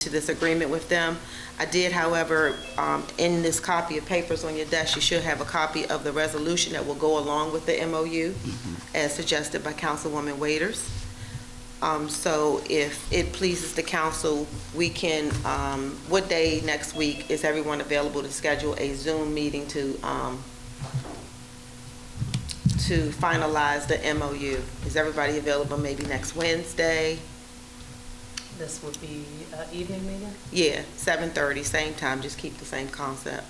to this agreement with them. I did, however, in this copy of papers on your desk, you should have a copy of the resolution that will go along with the MOU as suggested by Councilwoman Waiters. So if it pleases the council, we can, what day next week is everyone available to schedule a Zoom meeting to finalize the MOU? Is everybody available maybe next Wednesday? This would be an evening meeting? Yeah, 7:30, same time, just keep the same concept.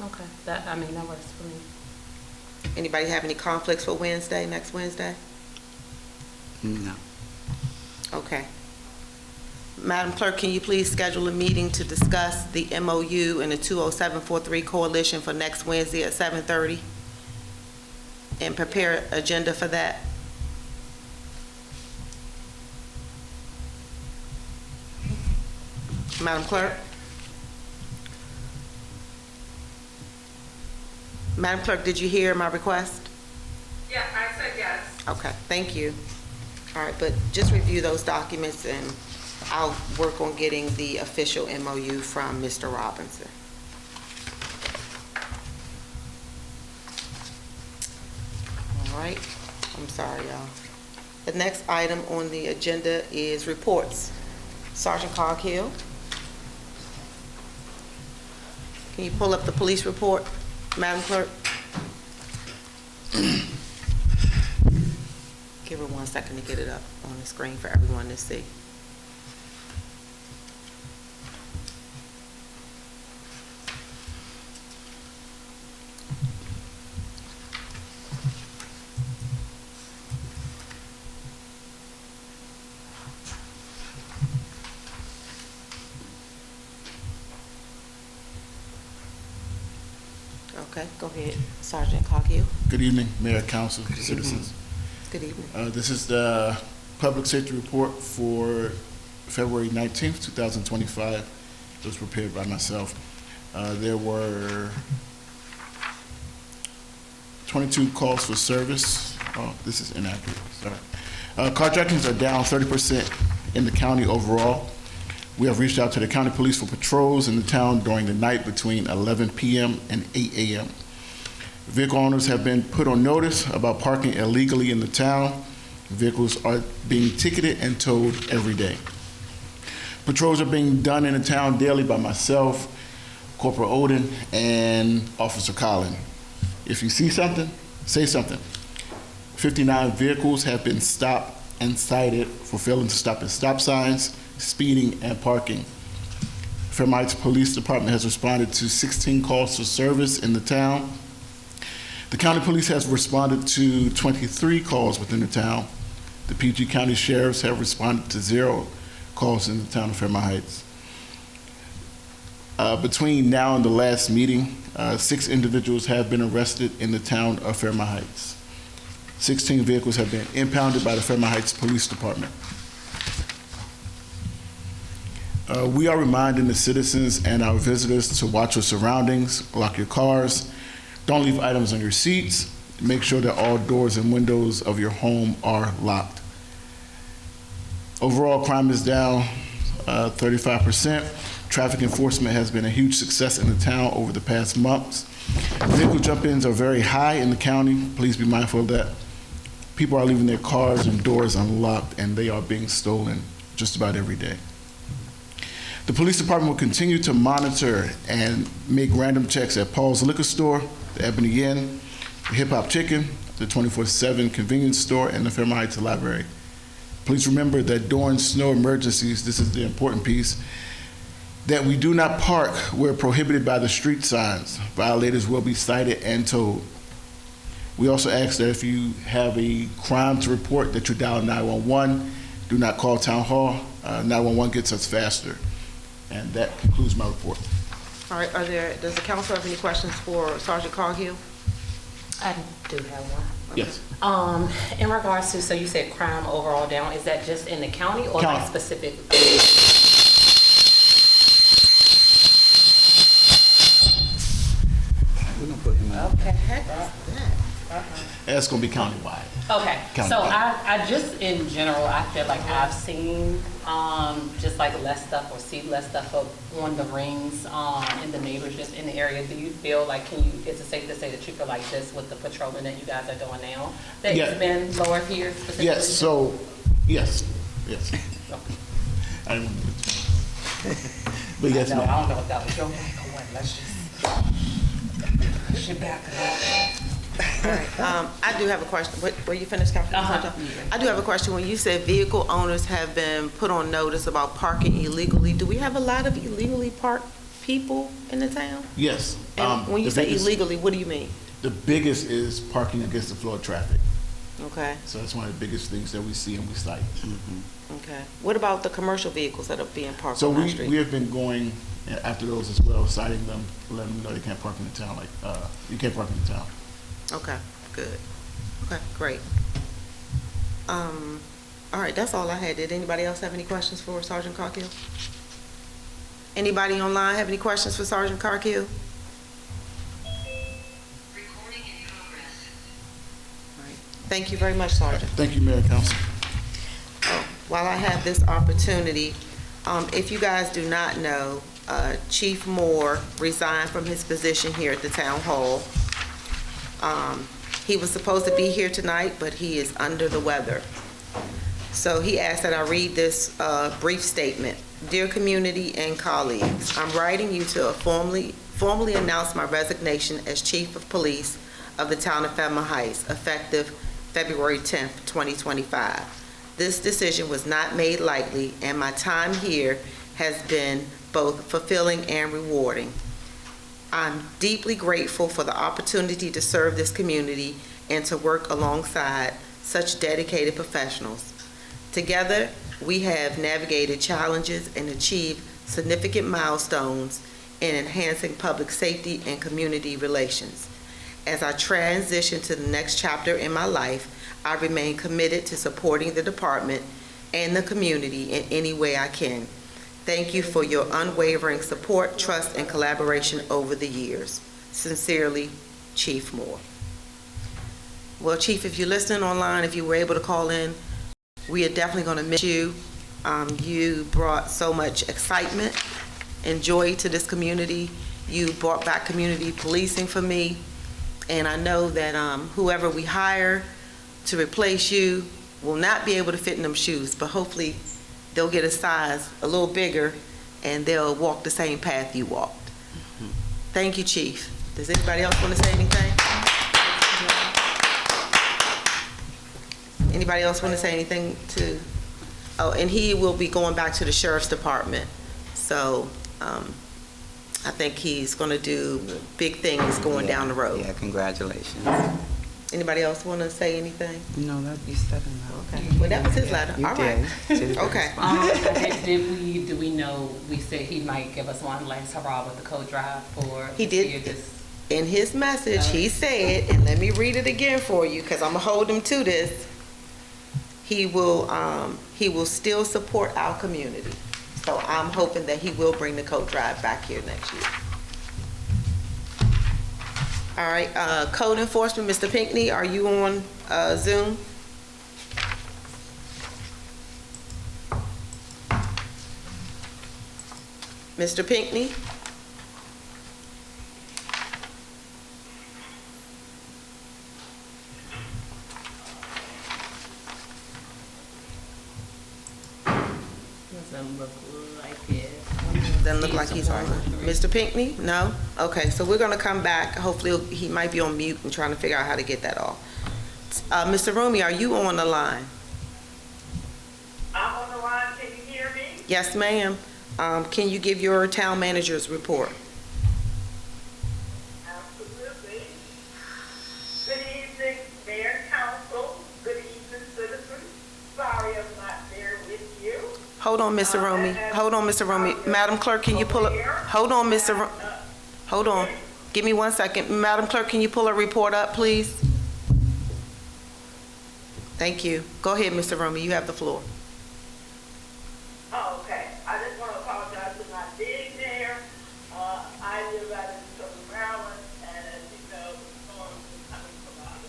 Okay, that works for me. Anybody have any conflicts for Wednesday, next Wednesday? No. Okay. Madam Clerk, can you please schedule a meeting to discuss the MOU and the 20743 Coalition for next Wednesday at 7:30? And prepare an agenda for that? Madam Clerk? Madam Clerk, did you hear my request? Yeah, I said yes. Okay, thank you. All right, but just review those documents and I'll work on getting the official MOU from Mr. Robinson. All right, I'm sorry, y'all. The next item on the agenda is reports. Sergeant Coghill. Can you pull up the police report, Madam Clerk? Give her 1 second to get it up on the screen for everyone to see. Okay, go ahead, Sergeant Coghill. Good evening, Mayor, Council, citizens. Good evening. This is the public safety report for February 19th, 2025. It was prepared by myself. There were 22 calls for service. Oh, this is inaccurate, sorry. Carjackings are down 30% in the county overall. We have reached out to the county police for patrols in the town during the night between 11 p.m. and 8 a.m. Vehicle owners have been put on notice about parking illegally in the town. Vehicles are being ticketed and towed every day. Patrols are being done in the town daily by myself, Corporal Odin, and Officer Collin. If you see something, say something. 59 vehicles have been stopped and cited for failing to stop at stop signs, speeding, and parking. Fairmount Police Department has responded to 16 calls for service in the town. The county police has responded to 23 calls within the town. The PG County Sheriffs have responded to 0 calls in the town of Fairmount Heights. Between now and the last meeting, 6 individuals have been arrested in the town of Fairmount Heights. 16 vehicles have been impounded by the Fairmount Heights Police Department. We are reminding the citizens and our visitors to watch your surroundings, lock your cars, don't leave items on your seats, make sure that all doors and windows of your home are locked. Overall, crime is down 35%. Traffic enforcement has been a huge success in the town over the past months. Vehicle jump-ins are very high in the county. Please be mindful of that. People are leaving their cars and doors unlocked, and they are being stolen just about every day. The police department will continue to monitor and make random checks at Paul's Liquor Store, the Ebony Inn, the Hip Hop Chicken, the 24/7 convenience store, and the Fairmount Heights Library. Please remember that during snow emergencies, this is the important piece, that we do not park where prohibited by the street signs. Violators will be cited and towed. We also ask that if you have a crime to report, that you dial 911. Do not call Town Hall. 911 gets us faster. And that concludes my report. All right, does the council have any questions for Sergeant Coghill? I do have one. Yes. In regards to, so you said crime overall down, is that just in the county or County. like specific? We're gonna put him out. Okay. Heck is that? That's gonna be countywide. Okay, County so wide. I just, in general, I feel like I've seen, just like less stuff or see less stuff up on the rings, in the neighbors just in the area. Do you feel like, is it safe to say that you feel like this with the patrolling that you guys are doing now? That Yeah. it's been lower here specifically? Yes, so, yes. Okay. I didn't want to- But yes, No, ma'am. I don't know if that was your back or what, let's just, push it back up. I do have a question. Were you finished, Councilman? Uh-huh. I do have a question. When you said vehicle owners have been put on notice about parking illegally, do we have a lot of illegally parked people in the town? Yes. And when you the say biggest- illegally, what do you mean? The biggest is parking against the flow of traffic. Okay, So that's one of the biggest things that we see and we cite. okay. What about the commercial vehicles that are being parked So on our we street? have been going after those as well, citing them, letting them know they can't park in the town, you can't park in the town. Okay, good. Okay, great. All right, that's all I had. Did anybody else have any questions for Sergeant Cargill? Anybody online have any questions for Sergeant Cargill? Recording in progress. All right. Thank you very much, Sergeant. Thank you, Mayor and Council. While I have this opportunity, if you guys do not know, Chief Moore resigned from his position here at the town hall. He was supposed to be here tonight, but he is under the weather. So he asked that I read this brief statement. Dear community and colleagues, I'm writing you to formally announce my resignation as Chief of Police of the town of Fairmount Heights, effective February 10th, 2025. This decision was not made lightly, and my time here has been both fulfilling and rewarding. I'm deeply grateful for the opportunity to serve this community and to work alongside such dedicated professionals. Together, we have navigated challenges and achieved significant milestones in enhancing public safety and community relations. As I transition to the next chapter in my life, I remain committed to supporting the department and the community in any way I can. Thank you for your unwavering support, trust, and collaboration over the years. Sincerely, Chief Moore. Well, Chief, if you're listening online, if you were able to call in, we are definitely going to miss you. You brought so much excitement and joy to this community. You brought back community policing for me. And I know that whoever we hire to replace you will not be able to fit in them shoes, but hopefully they'll get a size a little bigger and they'll walk the same path you walked. Thank you, Chief. Does anybody else want to say anything? Anybody else want to say anything to, oh, and he will be going back to the Sheriff's Department. So I think he's going to do big things going down the road. Yeah, congratulations. Anybody else want to say anything? No, that you said enough. Okay, well, that was his letter. You All right. did. Okay. Do we know, we said he might give us one last hurrah with the code drive for He this did. year, this- In his message, he said, and let me read it again for you, because I'm gonna hold him to this. He will still support our community. So I'm hoping that he will bring the coat drive back here next year. All right, code enforcement, Mr. Pinckney, are you on Zoom? Mr. Pinckney? doesn't look like it. Doesn't look like he's on. Mr. Pinckney? No? Okay, so we're gonna come back. Hopefully, he might be on mute and trying to figure out how to get that off. Mr. Rumi, are you on the line? I'm on the line, can you hear me? Yes, ma'am. Can you give your town manager's report? Absolutely. Good evening, Mayor and Council. Good evening, citizens. Sorry I'm not there with you. Hold on, Mr. Rumi. Hold on, Mr. Rumi. Madam Clerk, can you pull up? Hold on, Mr. Hold on. Give me 1 second. Madam Clerk, can you pull a report up, please? Thank you. Go ahead, Mr. Rumi. You have the floor. Oh, okay. I just want to apologize for not being there. I live out in Southern Maryland, and as you know, the storm is coming from out of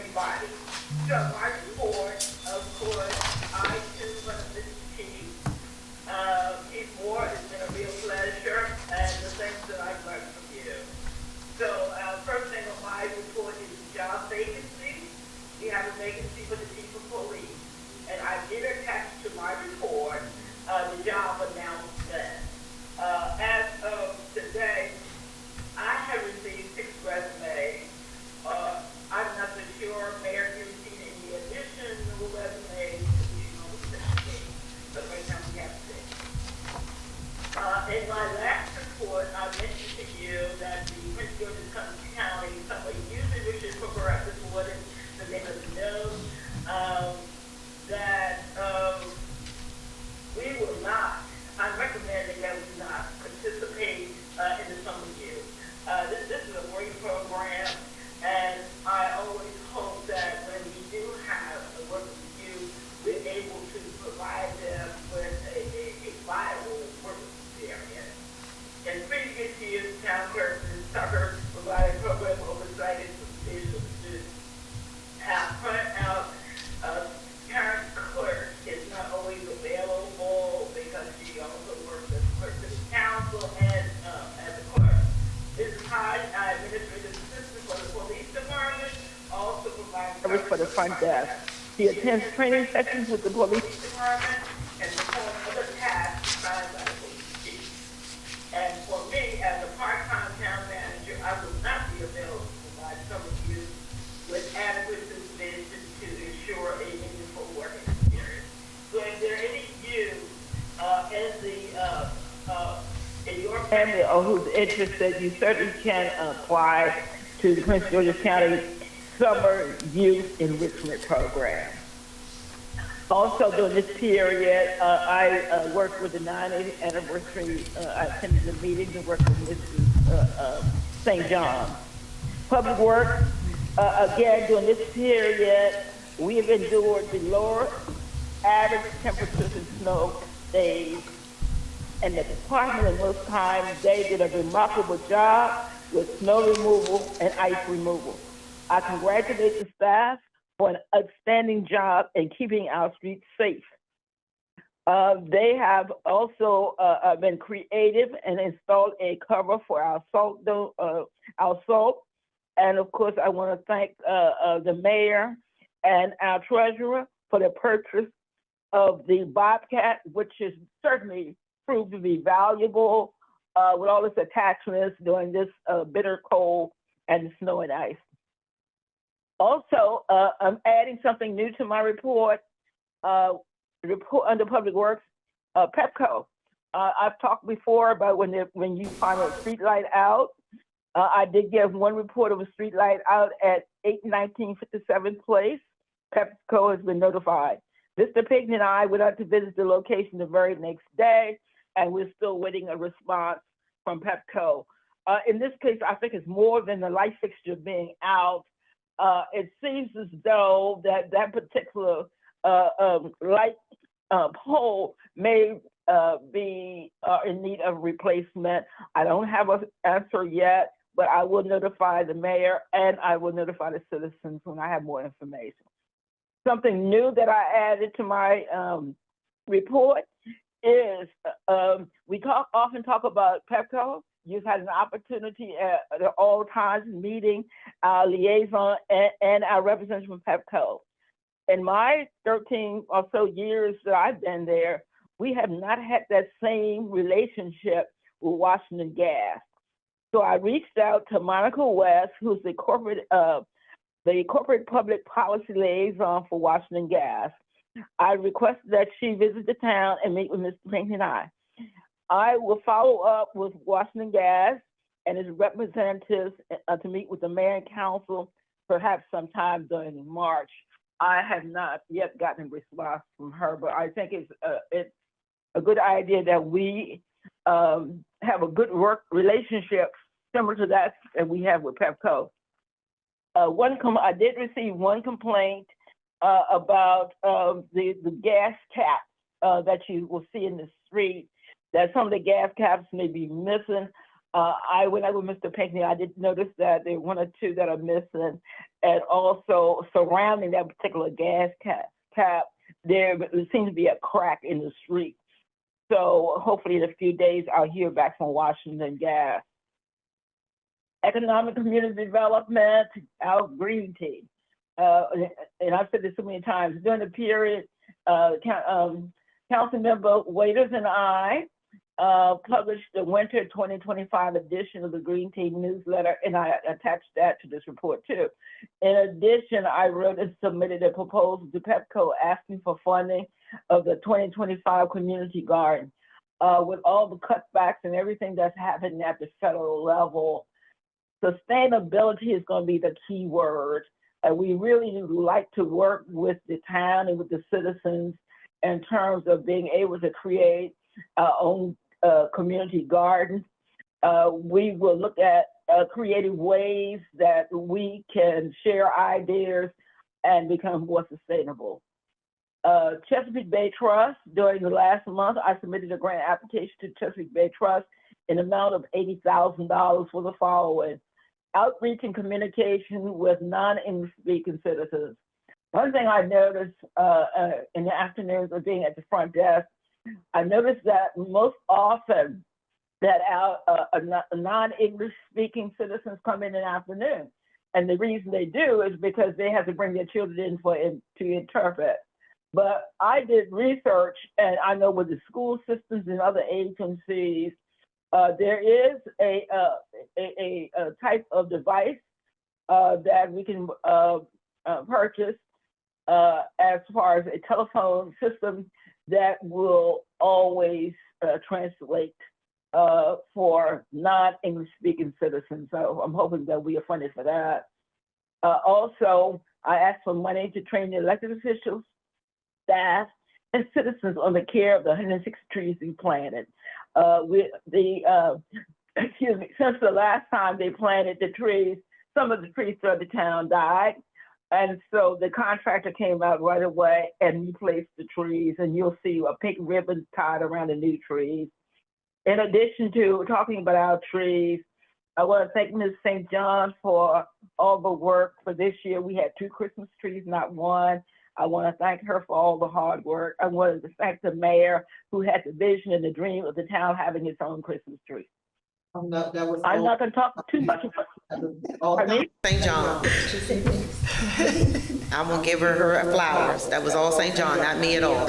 everybody. So my report, of course, I too want to miss Chief. Chief Moore, it's been a real pleasure, and the things that I've learned from you. So, first thing on my report is the job vacancy. We have a vacancy for the chief of police, and I did attach to my report the job announcement. As of today, I have received 6 resumes. I'm not so sure, Mayor, if you've seen any additional resumes, but right now we have 6. In my last report, I mentioned to you that the Prince George's County, somebody usually wishes for this board, so they must know that we will not, I'm recommending that we not participate in the summer youth. This is a great program, and I always hope that when we do have a work with you, we're able to provide them with a viable work experience. In previous years, town clerks and suckers provided program oversight and supervision of students. Our current clerk is not always available because she also works as clerk to the council and as a clerk. This is Hyde, administrative assistant for the police department, also provides service for the front desk. She attends training sessions with the police department and performs other tasks assigned by the police chief. And for me, as a part-time town manager, I will not be available to provide some of you with adequate supervision to ensure a meaningful work experience. So if there are any of you in your family or who's interested, you certainly can apply to the Prince George's County Summer Youth Enrichment Program. Also during this period, I worked with the 90th anniversary, I attended the meeting to work with Mrs. St. John. Public Works, again, during this period, we have endured the lower average temperatures and snow days, and the department in those times, they did a remarkable job with snow removal and ice removal. I congratulate the staff for an outstanding job in keeping our streets safe. They have also been creative and installed a cover for our salt. And of course, I want to thank the mayor and our treasurer for the purchase of the Bobcat, which is certainly proved to be valuable with all its attachments during this bitter cold and snow and ice. Also, I'm adding something new to my report. Under Public Works, Pepco. I've talked before about when you find a street light out. I did give one report of a street light out at 819 57th Place. Pepco has been notified. Mr. Pigney and I went out to visit the location the very next day, and we're still waiting a response from Pepco. In this case, I think it's more than the light fixture being out. It seems as though that particular light pole may be in need of replacement. I don't have an answer yet, but I will notify the mayor and I will notify the citizens when I have more information. Something new that I added to my report is we often talk about Pepco. You've had an opportunity at all times meeting our liaison and our representative from Pepco. In my 13 or so years that I've been there, we have not had that same relationship with Washington Gas. So I reached out to Monica West, who's the corporate public policy liaison for Washington Gas. I requested that she visit the town and meet with Mr. Pinkney and I. I will follow up with Washington Gas and its representatives to meet with the mayor and council, perhaps sometime during March. I have not yet gotten a response from her, but I think it's a good idea that we have a good work relationship similar to that we have with Pepco. I did receive one complaint about the gas cap that you will see in the street, that some of the gas caps may be missing. I went out with Mr. Pinckney. I did notice that there are one or two that are missing, and also surrounding that particular gas cap, there seems to be a crack in the street. So hopefully in a few days, I'll hear back from Washington Gas. Economic community development, our green team. And I've said this so many times, during the period, Council Member Waiters and I published the winter 2025 edition of the Green Team newsletter, and I attached that to this report too. In addition, I wrote and submitted a proposal to PEPCO asking for funding of the 2025 community garden. With all the cutbacks and everything that's happening at the federal level, sustainability is going to be the key word. We really like to work with the town and with the citizens in terms of being able to create our own community garden. We will look at creative ways that we can share ideas and become more sustainable. Chesapeake Bay Trust, during the last month, I submitted a grant application to Chesapeake Bay Trust in an amount of $80,000 for the following: outreach and communication with non-English speaking citizens. One thing I noticed in the afternoons of being at the front desk, I noticed that most often that our non-English speaking citizens come in the afternoon. And the reason they do is because they have to bring their children in to interpret. But I did research, and I know with the school systems and other agencies, there is a type of device that we can purchase as far as a telephone system that will always translate for non-English speaking citizens. So I'm hoping that we are funded for that. Also, I asked for money to train the elected officials, staff, and citizens on the care of the 106 trees we planted. Since the last time they planted the trees, some of the trees throughout the town died. And so the contractor came out right away and replaced the trees, and you'll see a pink ribbon tied around the new trees. In addition to talking about our trees, I want to thank Ms. St. John for all the work for this year. We had 2 Christmas trees, not one. I want to thank her for all the hard work. I wanted to thank the mayor who had the vision and the dream of the town having its own Christmas tree. I'm not going to talk too much about me. St. John. I'm gonna give her flowers. That was all St. John, not me at all.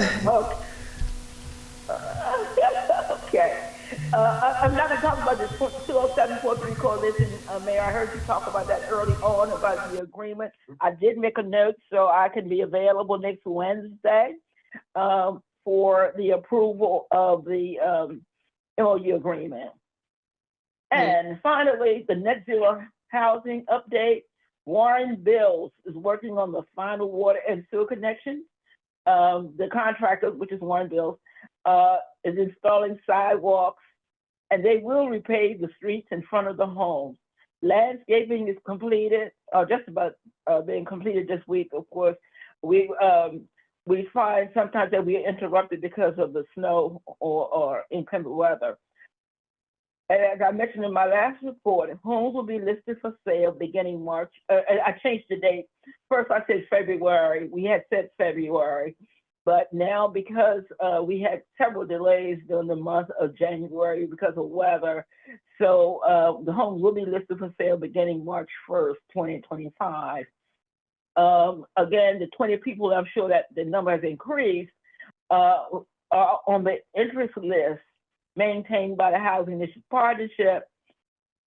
Okay. I'm not going to talk about this 20743 coalition, Mayor. I heard you talk about that early on about the agreement. I did make a note so I can be available next Wednesday for the approval of the MOU agreement. And finally, the net zero housing update. Warren Bills is working on the final water and sewer connection. The contractor, which is Warren Bills, is installing sidewalks, and they will repave the streets in front of the homes. Landscaping is completed, just about being completed this week. Of course, we find sometimes that we are interrupted because of the snow or inclement weather. And as I mentioned in my last report, homes will be listed for sale beginning March. I changed the date. First I said February. We had said February. But now because we had several delays during the month of January because of weather, so the homes will be listed for sale beginning March 1st, 2025. Again, the 20 people, I'm sure that the number has increased, are on the interest list maintained by the Housing Initiative Partnership,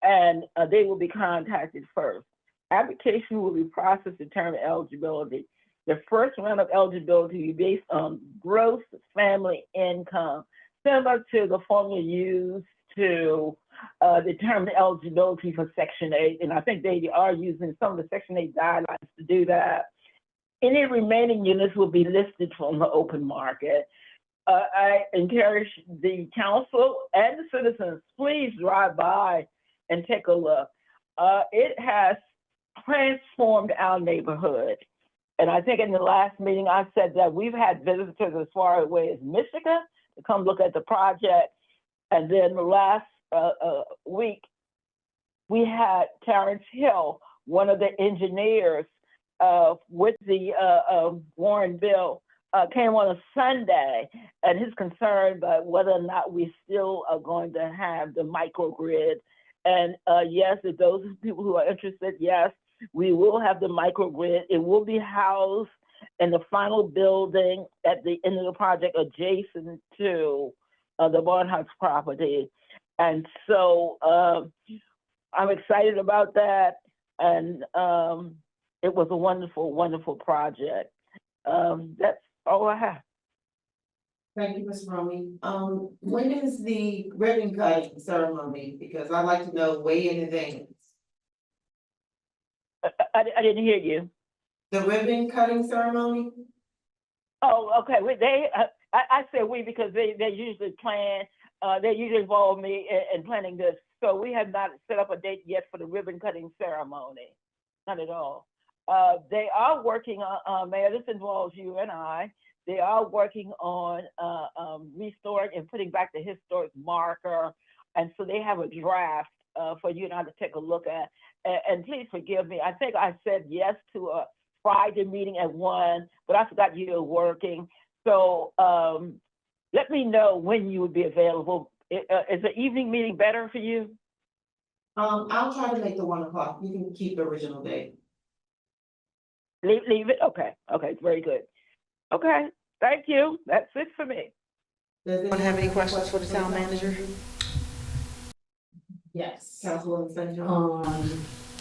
and they will be contacted first. Application will be processed to determine eligibility. The first round of eligibility will be based on gross family income, similar to the formula used to determine eligibility for Section 8. And I think they are using some of the Section 8 guidelines to do that. Any remaining units will be listed from the open market. I encourage the council and the citizens, please drive by and take a look. It has transformed our neighborhood. And I think in the last meeting, I said that we've had visitors as far away as Michigan to come look at the project. And then last week, we had Terrence Hill, one of the engineers with the Warren bill, came on a Sunday, and his concern about whether or not we still are going to have the microgrid. And yes, if those people who are interested, yes, we will have the microgrid. It will be housed in the final building at the end of the project adjacent to the Barnhouse property. And so I'm excited about that. And it was a wonderful, wonderful project. That's all I have. Thank you, Ms. Romy. When is the ribbon cutting ceremony? Because I'd like to know way in advance. I didn't hear you. The ribbon cutting ceremony? Oh, okay. I say we because they usually plan. They usually involve me in planning this. So we have not set up a date yet for the ribbon cutting ceremony. Not at all. They are working on, Mayor, this involves you and I. They are working on restoring and putting back the historic marker. And so they have a draft for you and I to take a look at. And please forgive me. I think I said yes to a Friday meeting at 1, but I forgot you were working. So let me know when you would be available. Is the evening meeting better for you? I'll try to make the 1 o'clock. You can keep the original date. Leave it? Okay. Okay, very good. Okay, thank you. That's it for me. Does Anyone have any questions for the town manager? Yes. Councilwoman St.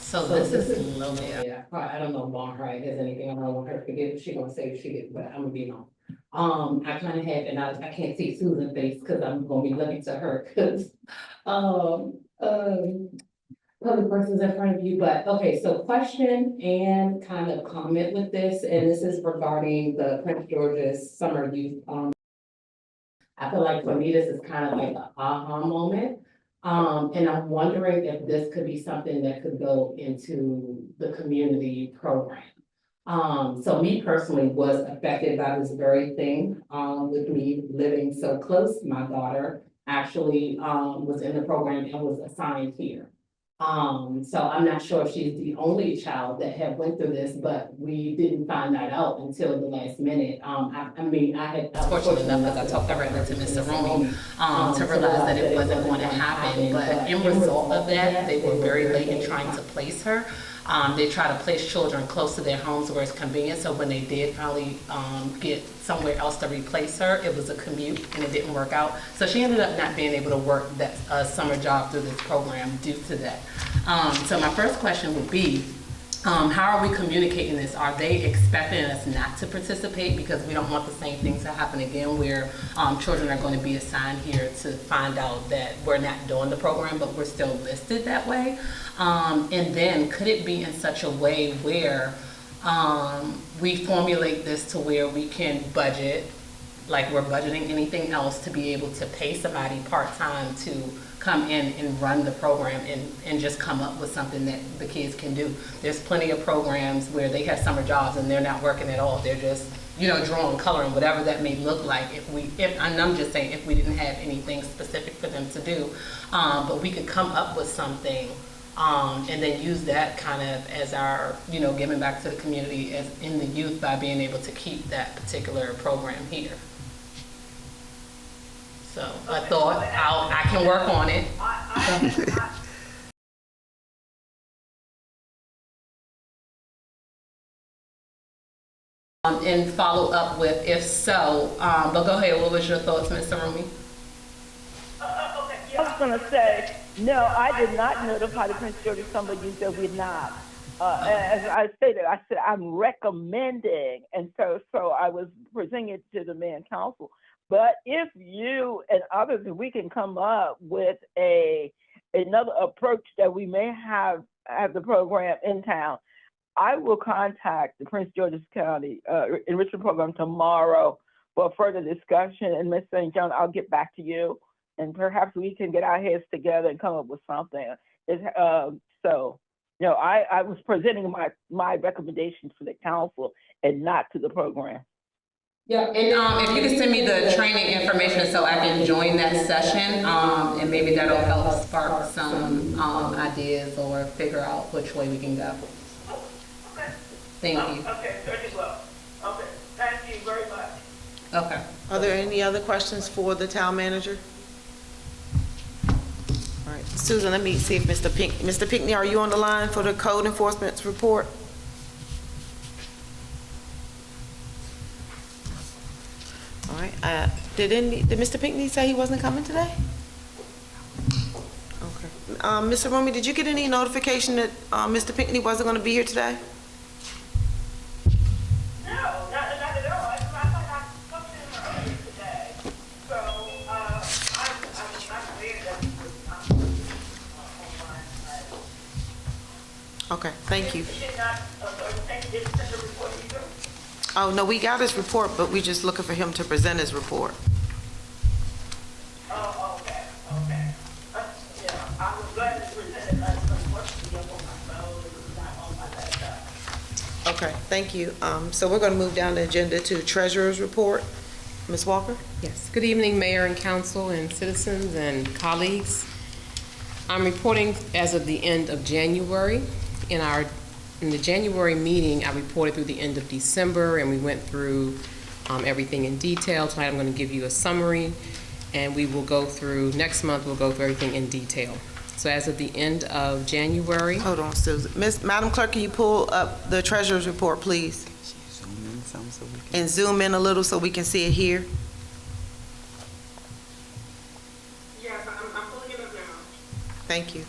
So this is a little bit, I don't know if Long Right has anything, I don't want her to forget what she gonna say if she get, but I'm gonna be on. I kind of had, and I can't see Susan's face because I'm gonna be looking to her because, other persons in front of you, but okay, so question and kind of comment with this, and this is regarding the Prince George's Summer Youth. I feel like for me, this is kind of like an aha moment. And I'm wondering if this could be something that could go into the community program. So me personally was affected by this very thing, with me living so close. My daughter actually, was in the program and was assigned here. So I'm not sure if she's the only child that had went through this, but we didn't find that out until the last minute. I was fortunate enough, because I talked directly to Mr. Romy, to realize that it wasn't going to happen, but in result of that, they were very late in trying to place her. They try to place children close to their homes where it's convenient, so when they did finally get somewhere else to replace her, it was a commute and it didn't work out. So she ended up not being able to work that summer job through this program due to that. So my first question would be, how are we communicating this? Are they expecting us not to participate because we don't want the same thing to happen again where children are going to be assigned here to find out that we're not doing the program but we're still listed that way? And then could it be in such a way where we formulate this to where we can budget, like we're budgeting anything else, to be able to pay somebody part-time to come in and run the program and just come up with something that the kids can do. There's plenty of programs where they have summer jobs and they're not working at all. They're just, drawing, coloring, whatever that may look like. And I'm just saying, if we didn't have anything specific for them to do, but we could come up with something and then use that kind of as our, giving back to the community as in the youth by being able to keep that particular program here. So I thought I can work on it. And follow up with if so, but go ahead, what was your thoughts, Mr. Romy? I was gonna say, no, I did not notify the Prince George's Summer Youth that we're not. As I stated, I said I'm recommending, and so I was presenting it to the mayor and council. But if you and others, we can come up with another approach that we may have the program in town, I will contact the Prince George's County Enrichment Program tomorrow for further discussion. And Ms. St. John, I'll get back to you, and perhaps we can get our heads together and come up with something. I was presenting my recommendations to the council and not to the program. Yeah, and if you can send me the training information so I can join that session, and maybe that'll help spark some ideas or figure out which way we can go. Okay. Thank you. Okay, very well. Okay, thank you very much. Okay. Are there any other questions for the town manager? All right, Susan, let me see if Mr. Pinckney, are you on the line for the code enforcement report? All right, did Mr. Pinckney say he wasn't coming today? Okay. Mr. Romy, did you get any notification that, Mr. Pinckney wasn't gonna be here today? No, not at all. As a matter of fact, I spoke to him earlier today. So, I'm aware that he was online. Okay, thank you. He did not, he didn't send a report either. Oh, no, we got his report, but we just looking for him to present his report. Oh, okay. Yeah, I was glad to present it, unfortunately, up on my phone, it was not on my laptop. Okay, thank you. So we're gonna move down the agenda to treasurer's report. Ms. Walker? Yes, good evening, Mayor and Council and citizens and colleagues. I'm reporting as of the end of January. In the January meeting, I reported through the end of December, and we went through everything in detail. Tonight, I'm going to give you a summary, and we will go through, next month, we'll go through everything in detail. So as of the end of January, Hold on, Susan. Madam Clerk, can you pull up the treasurer's report, please? Zoom in some so we can. And zoom in a little so we can see it here. Yes, I'm pulling it up now. Thank you.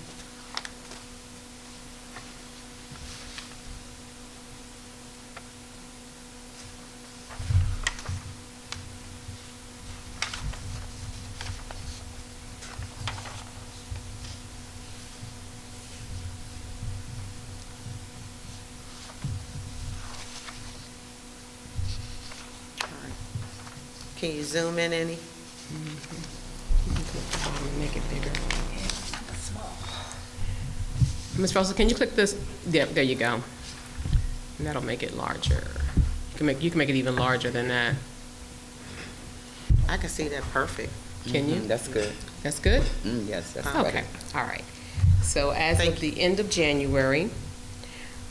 Can you zoom in any? make it bigger. Ms. Russell, can you click this? There you go. And that'll make it larger. You can make it even larger than that. I can see that perfect. Can you? That's good. That's good? Yes, that's Okay, better. all right. So as Thank of the end of January,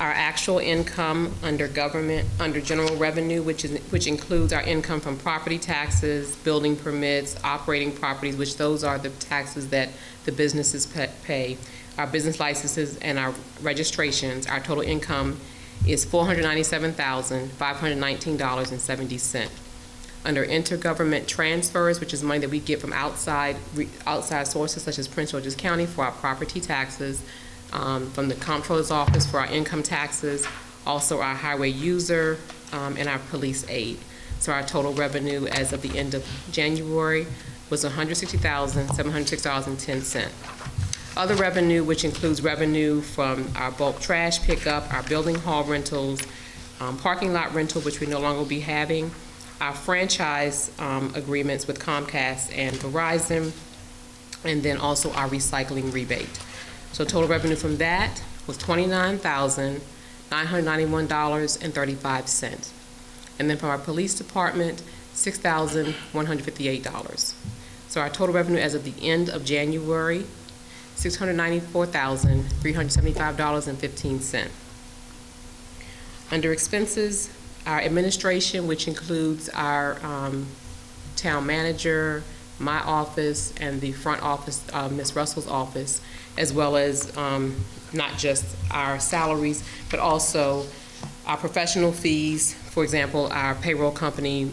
our actual income under government, under general revenue, which includes our income from property taxes, building permits, operating properties, which those are the taxes that the businesses pay, our business licenses and our registrations, our total income is $497,519.70. Under intergovernment transfers, which is money that we get from outside sources such as Prince George's County for our property taxes, from the Comptroller's Office for our income taxes, also our highway user, and our police aid. So our total revenue as of the end of January was $160,706.10. Other revenue, which includes revenue from our bulk trash pickup, our building hall rentals, parking lot rental, which we no longer will be having, our franchise agreements with Comcast and Verizon, and then also our recycling rebate. So total revenue from that was $29,991.35. And then from our police department, $6,158. So our total revenue as of the end of January, $694,375.15. Under expenses, our administration, which includes our town manager, my office, and the front office, Ms. Russell's office, as well as not just our salaries, but also our professional fees, for example, our payroll company,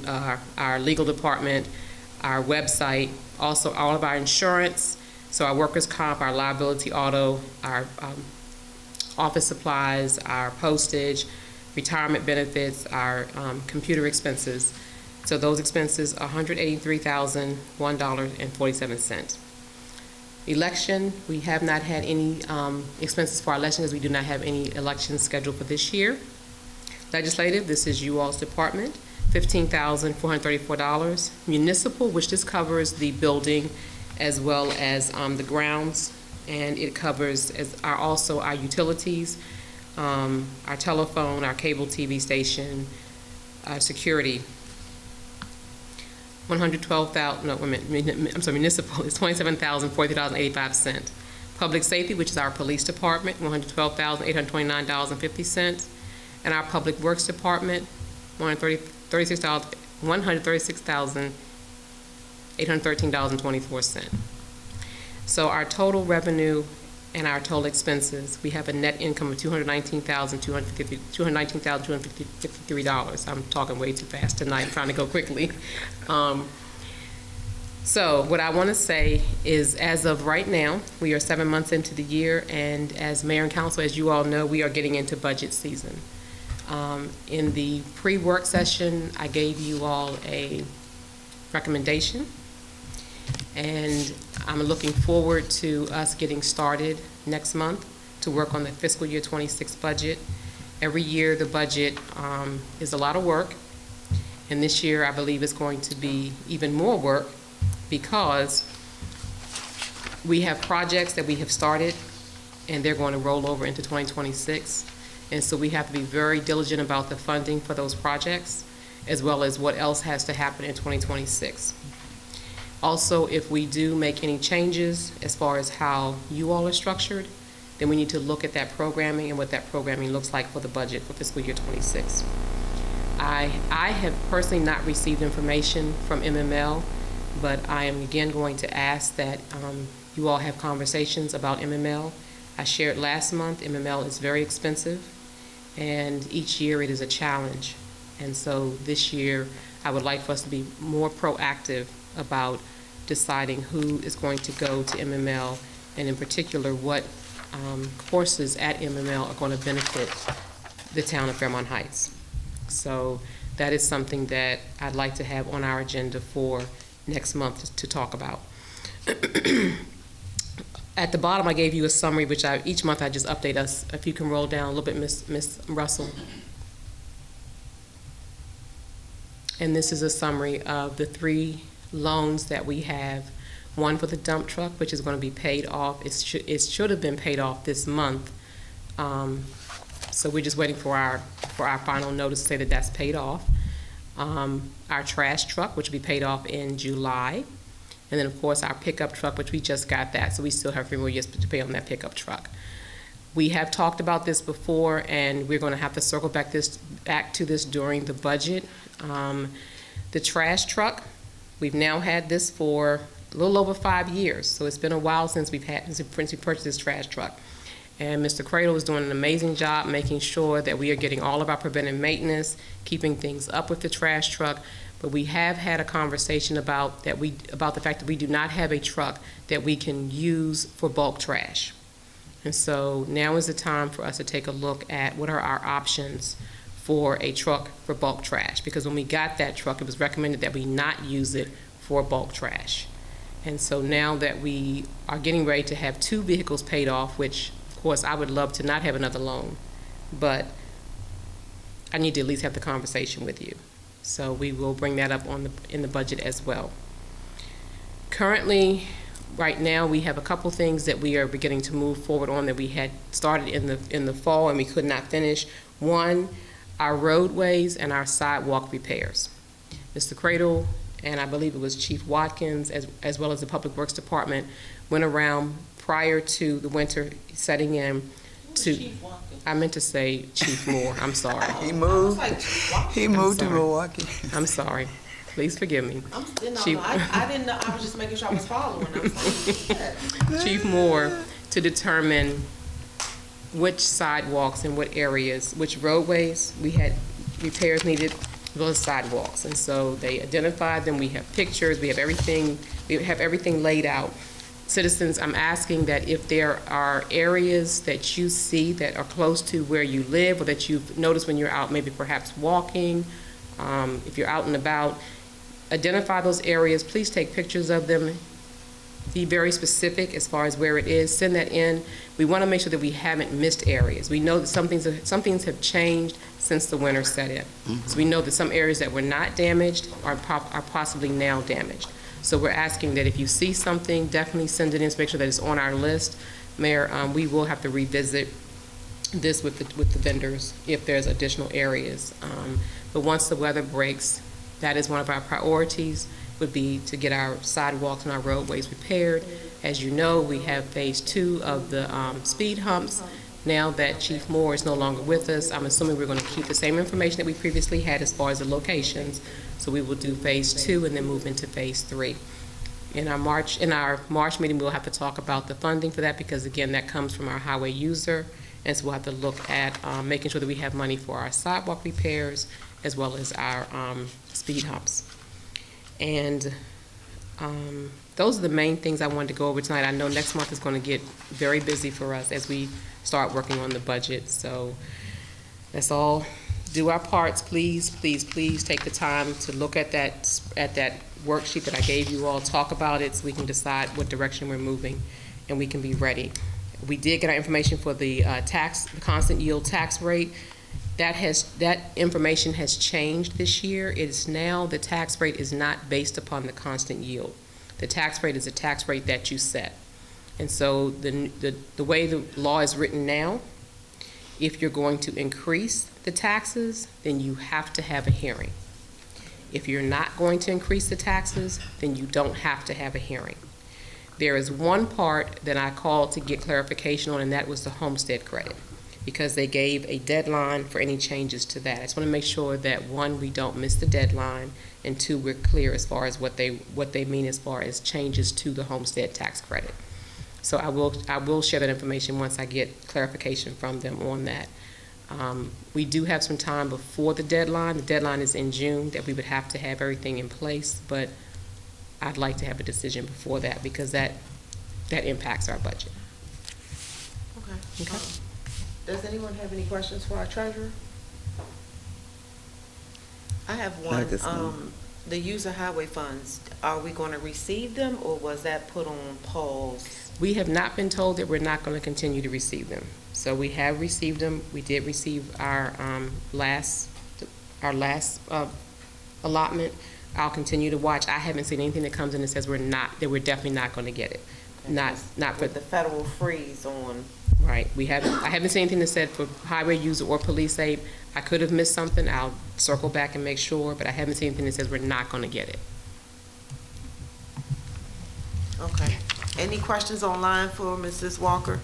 our legal department, our website, also all of our insurance, so our workers' comp, our liability auto, our office supplies, our postage, retirement benefits, our computer expenses. So those expenses are $183,001.47. Election, we have not had any expenses for our election because we do not have any elections scheduled for this year. Legislative, this is you all's department, $15,434. Municipal, which this covers the building as well as the grounds, and it covers also our utilities, our telephone, our cable TV station, our security. $112,000, no, wait a minute, I'm sorry, municipal is $27,040.85. Public safety, which is our police department, $112,829.50. And our public works department, $136,813.24. So our total revenue and our total expenses, we have a net income of $219,253. I'm talking way too fast tonight. I'm trying to go quickly. So what I want to say is, as of right now, we are 7 months into the year, and as mayor and council, as you all know, we are getting into budget season. In the pre-work session, I gave you all a recommendation, and I'm looking forward to us getting started next month to work on the fiscal year 26 budget. Every year, the budget is a lot of work, and this year, I believe it's going to be even more work because we have projects that we have started, and they're going to roll over into 2026. And so we have to be very diligent about the funding for those projects, as well as what else has to happen in 2026. Also, if we do make any changes as far as how you all are structured, then we need to look at that programming and what that programming looks like for the budget for fiscal year 26. I have personally not received information from MML, but I am again going to ask that you all have conversations about MML. I shared last month, MML is very expensive, and each year it is a challenge. And so this year, I would like for us to be more proactive about deciding who is going to go to MML, and in particular, what courses at MML are going to benefit the town of Fairmount Heights. So that is something that I'd like to have on our agenda for next month to talk about. At the bottom, I gave you a summary, which each month I just update us. If you can roll down a little bit, Miss Russell. And this is a summary of the 3 loans that we have. One for the dump truck, which is going to be paid off. It should have been paid off this month. So we're just waiting for our final notice to say that that's paid off. Our trash truck, which will be paid off in July. And then, of course, our pickup truck, which we just got that, so we still have 3 more years to pay on that pickup truck. We have talked about this before, and we're going to have to circle back to this during the budget. The trash truck, we've now had this for a little over 5 years, so it's been a while since we purchased this trash truck. And Mr. Cradle is doing an amazing job making sure that we are getting all of our preventive maintenance, keeping things up with the trash truck. But we have had a conversation about the fact that we do not have a truck that we can use for bulk trash. And so now is the time for us to take a look at what are our options for a truck for bulk trash. Because when we got that truck, it was recommended that we not use it for bulk trash. And so now that we are getting ready to have 2 vehicles paid off, which of course I would love to not have another loan, but I need to at least have the conversation with you. So we will bring that up in the budget as well. Currently, right now, we have a couple things that we are beginning to move forward on that we had started in the fall and we could not finish. One, our roadways and our sidewalk repairs. Mr. Cradle, and I believe it was Chief Watkins, as well as the Public Works Department, went around prior to the winter setting in to, I meant to say Chief Moore, I'm sorry. He moved to Milwaukee. I'm sorry. Please forgive me. I didn't know, I was just making sure I was following. I was like, yeah. Chief Moore to determine which sidewalks and what areas, which roadways we had repairs needed, as well as sidewalks. And so they identified them. We have pictures. We have everything laid out. Citizens, I'm asking that if there are areas that you see that are close to where you live or that you've noticed when you're out, maybe perhaps walking, if you're out and about, identify those areas. Please take pictures of them. Be very specific as far as where it is. Send that in. We want to make sure that we haven't missed areas. We know that some things have changed since the winter set in. Mm-hmm. So we know that some areas that were not damaged are possibly now damaged. So we're asking that if you see something, definitely send it in to make sure that it's on our list. Mayor, we will have to revisit this with the vendors if there's additional areas. But once the weather breaks, that is one of our priorities. would be to get our sidewalks and our roadways repaired. As you know, we have phase 2 of the speed humps. Now that Chief Moore is no longer with us, I'm assuming we're going to keep the same information that we previously had as far as the locations. So we will do phase 2 and then move into phase 3. In our March meeting, we'll have to talk about the funding for that, because again, that comes from our highway user. And so we'll have to look at making sure that we have money for our sidewalk repairs as well as our speed humps. And those are the main things I wanted to go over tonight. I know next month is going to get very busy for us as we start working on the budget. So let's all do our parts. Please, please, please take the time to look at that worksheet that I gave you all, talk about it so we can decide what direction we're moving and we can be ready. We did get our information for the the constant yield tax rate. That information has changed this year. It is now, the tax rate is not based upon the constant yield. The tax rate is a tax rate that you set. And so the way the law is written now, if you're going to increase the taxes, then you have to have a hearing. If you're not going to increase the taxes, then you don't have to have a hearing. There is one part that I called to get clarification on, and that was the homestead credit, because they gave a deadline for any changes to that. I just want to make sure that, one, we don't miss the deadline, and two, we're clear as far as what they mean as far as changes to the homestead tax credit. So I will share that information once I get clarification from them on that. We do have some time before the deadline. The deadline is in June, that we would have to have everything in place, but I'd like to have a decision before that, because that impacts our budget. Okay. Does anyone have any questions for our treasurer? I have one. Not this one. The user highway funds, are we going to receive them, or was that put on pause? We have not been told that we're not going to continue to receive them. So we have received them. We did receive our last allotment. I'll continue to watch. I haven't seen anything that comes in that says we're definitely not going to get it. Not for With the federal freeze on. right. I haven't seen anything that said for highway user or police aid. I could have missed something. I'll circle back and make sure, but I haven't seen anything that says we're not going to get it. Okay. Any questions online for Mrs. Walker?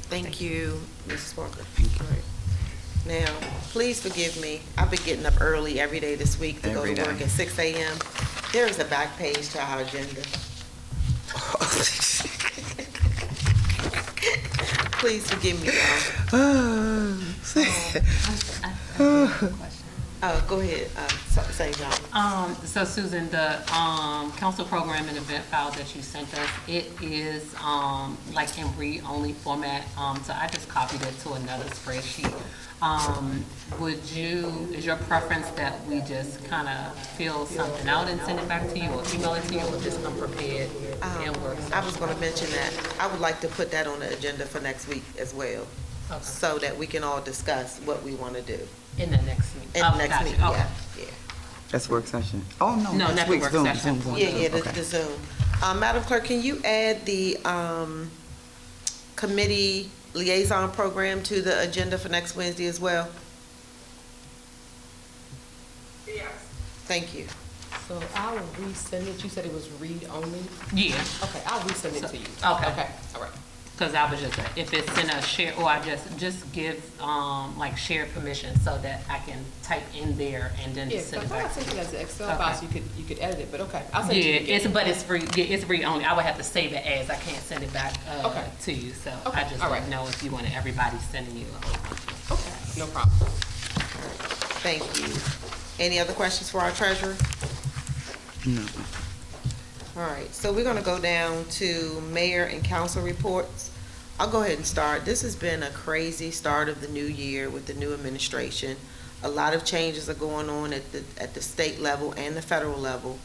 Thank you, Mrs. Walker. All right. Now, please forgive me. I've been getting up early every day this week to go to work at 6 a.m. There is a back page to our agenda. Please forgive me, y'all. Go ahead, say John. So Susan, the council program and event file that you sent us, it is like in read-only format. So I just copied it to another spreadsheet. Is your preference that we just kind of fill something out and send it back to you, or email it to you, or just come prepared and work? I was going to mention that. I would like to put that on the agenda for next week as well, Okay. so that we can all discuss what we want to do. In the next meeting? In the next meeting, Okay. yeah. That's work session. Oh, no. No, next not the week's work Zoom, session. Zoom. Yeah, Okay. the Zoom. Madam Clerk, can you add the committee liaison program to the agenda for next Wednesday as well? Yes. Thank you. So I'll resend it. You said it was read only? Yeah, Okay, I'll resend it to you. Okay. Okay, all right. because I was just, if it's in a share, or I just give, like shared permission so that I can type in there and then Yeah, send I it thought I back. sent it as an Excel Okay. file, so you could edit it, but okay, I'll send it to Yeah, you again. but it's free, yeah, it's free only. I would have to save it as, I can't send it back, Okay. to you, so Okay, I just all don't right. know if you wanted everybody sending you a whole bunch. Okay, no problem. Thank you. Any other questions for our treasurer? No. All right, so we're gonna go down to mayor and council reports. I'll go ahead and start. This has been a crazy start of the new year with the new administration. A lot of changes are going on at the state level and the federal level.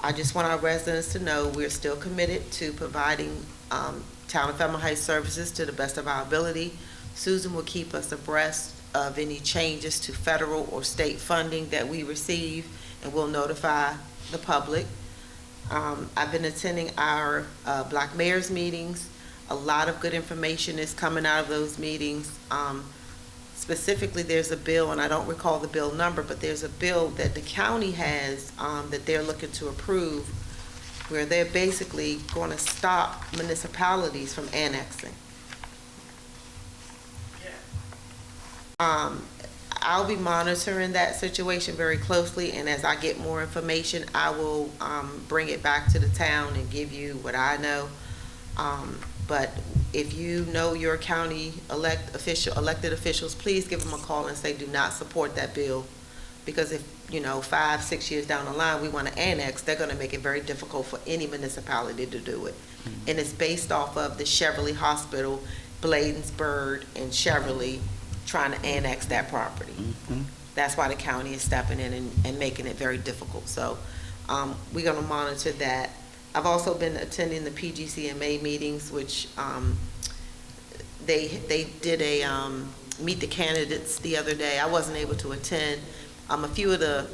I just want our residents to know we're still committed to providing Town of Fairmount Heights services to the best of our ability. Susan will keep us abreast of any changes to federal or state funding that we receive, and we'll notify the public. I've been attending our Black Mayors meetings. A lot of good information is coming out of those meetings. specifically, there's a bill, and I don't recall the bill number, but there's a bill that the county has that they're looking to approve, where they're basically going to stop municipalities from annexing. I'll be monitoring that situation very closely, and as I get more information, I will bring it back to the town and give you what I know. But if you know your county elected officials, please give them a call and say, do not support that bill. Because if, 5, 6 years down the line, we want to annex, they're going to make it very difficult for any municipality to do it. And it's based off of the Cheverly Hospital, Bladensburg, and Cheverly trying to annex that property. That's why the county is stepping in and making it very difficult. So we're going to monitor that. I've also been attending the PGCMA meetings, which they did a meet the candidates the other day. I wasn't able to attend. A few of the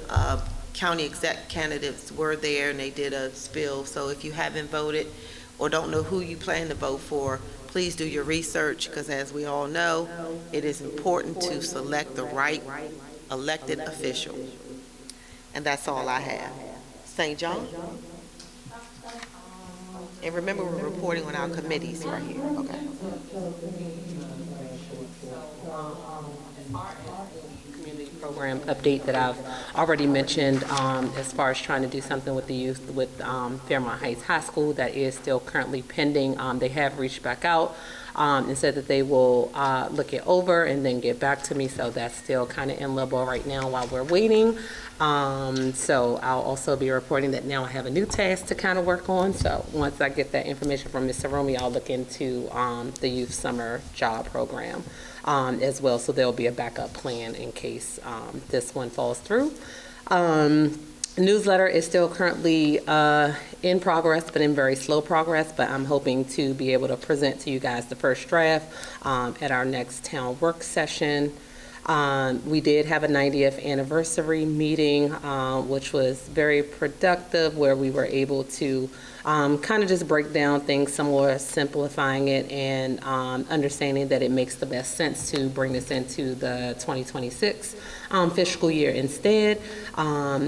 county exec candidates were there, and they did a spill. So if you haven't voted or don't know who you plan to vote for, please do your research, because as we all know, it is important to select the right elected official. And that's all I have. St. John? And remember, we're reporting on our committees right here, okay? Community program update that I've already mentioned, as far as trying to do something with the youth with Fairmount Heights High School, that is still currently pending. They have reached back out and said that they will look it over and then get back to me, so that's still kind of in limbo right now while we're waiting. So I'll also be reporting that now I have a new task to kind of work on. So once I get that information from Mr. Romy, I'll look into the youth summer job program as well. So there'll be a backup plan in case this one falls through. Newsletter is still currently in progress, but in very slow progress, but I'm hoping to be able to present to you guys the first draft at our next town work session. We did have a 90th anniversary meeting, which was very productive, where we were able to kind of just break down things some more, simplifying it, and understanding that it makes the best sense to bring this into the 2026 fiscal year instead.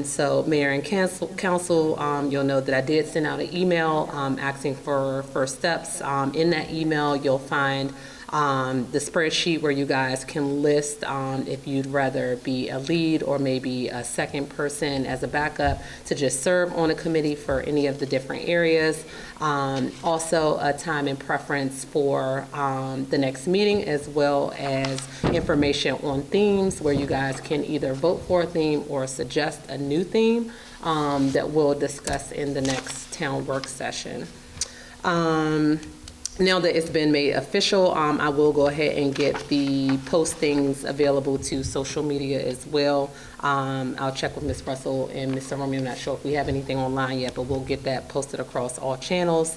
So Mayor and Council, you'll know that I did send out an email asking for first steps. In that email, you'll find the spreadsheet where you guys can list if you'd rather be a lead or maybe a second person as a backup to just serve on a committee for any of the different areas. Also a time and preference for the next meeting, as well as information on themes where you guys can either vote for a theme or suggest a new theme that we'll discuss in the next town work session. Now that it's been made official, I will go ahead and get the postings available to social media as well. I'll check with Ms. Russell and Mr. Romeo. I'm not sure if we have anything online yet, but we'll get that posted across all channels.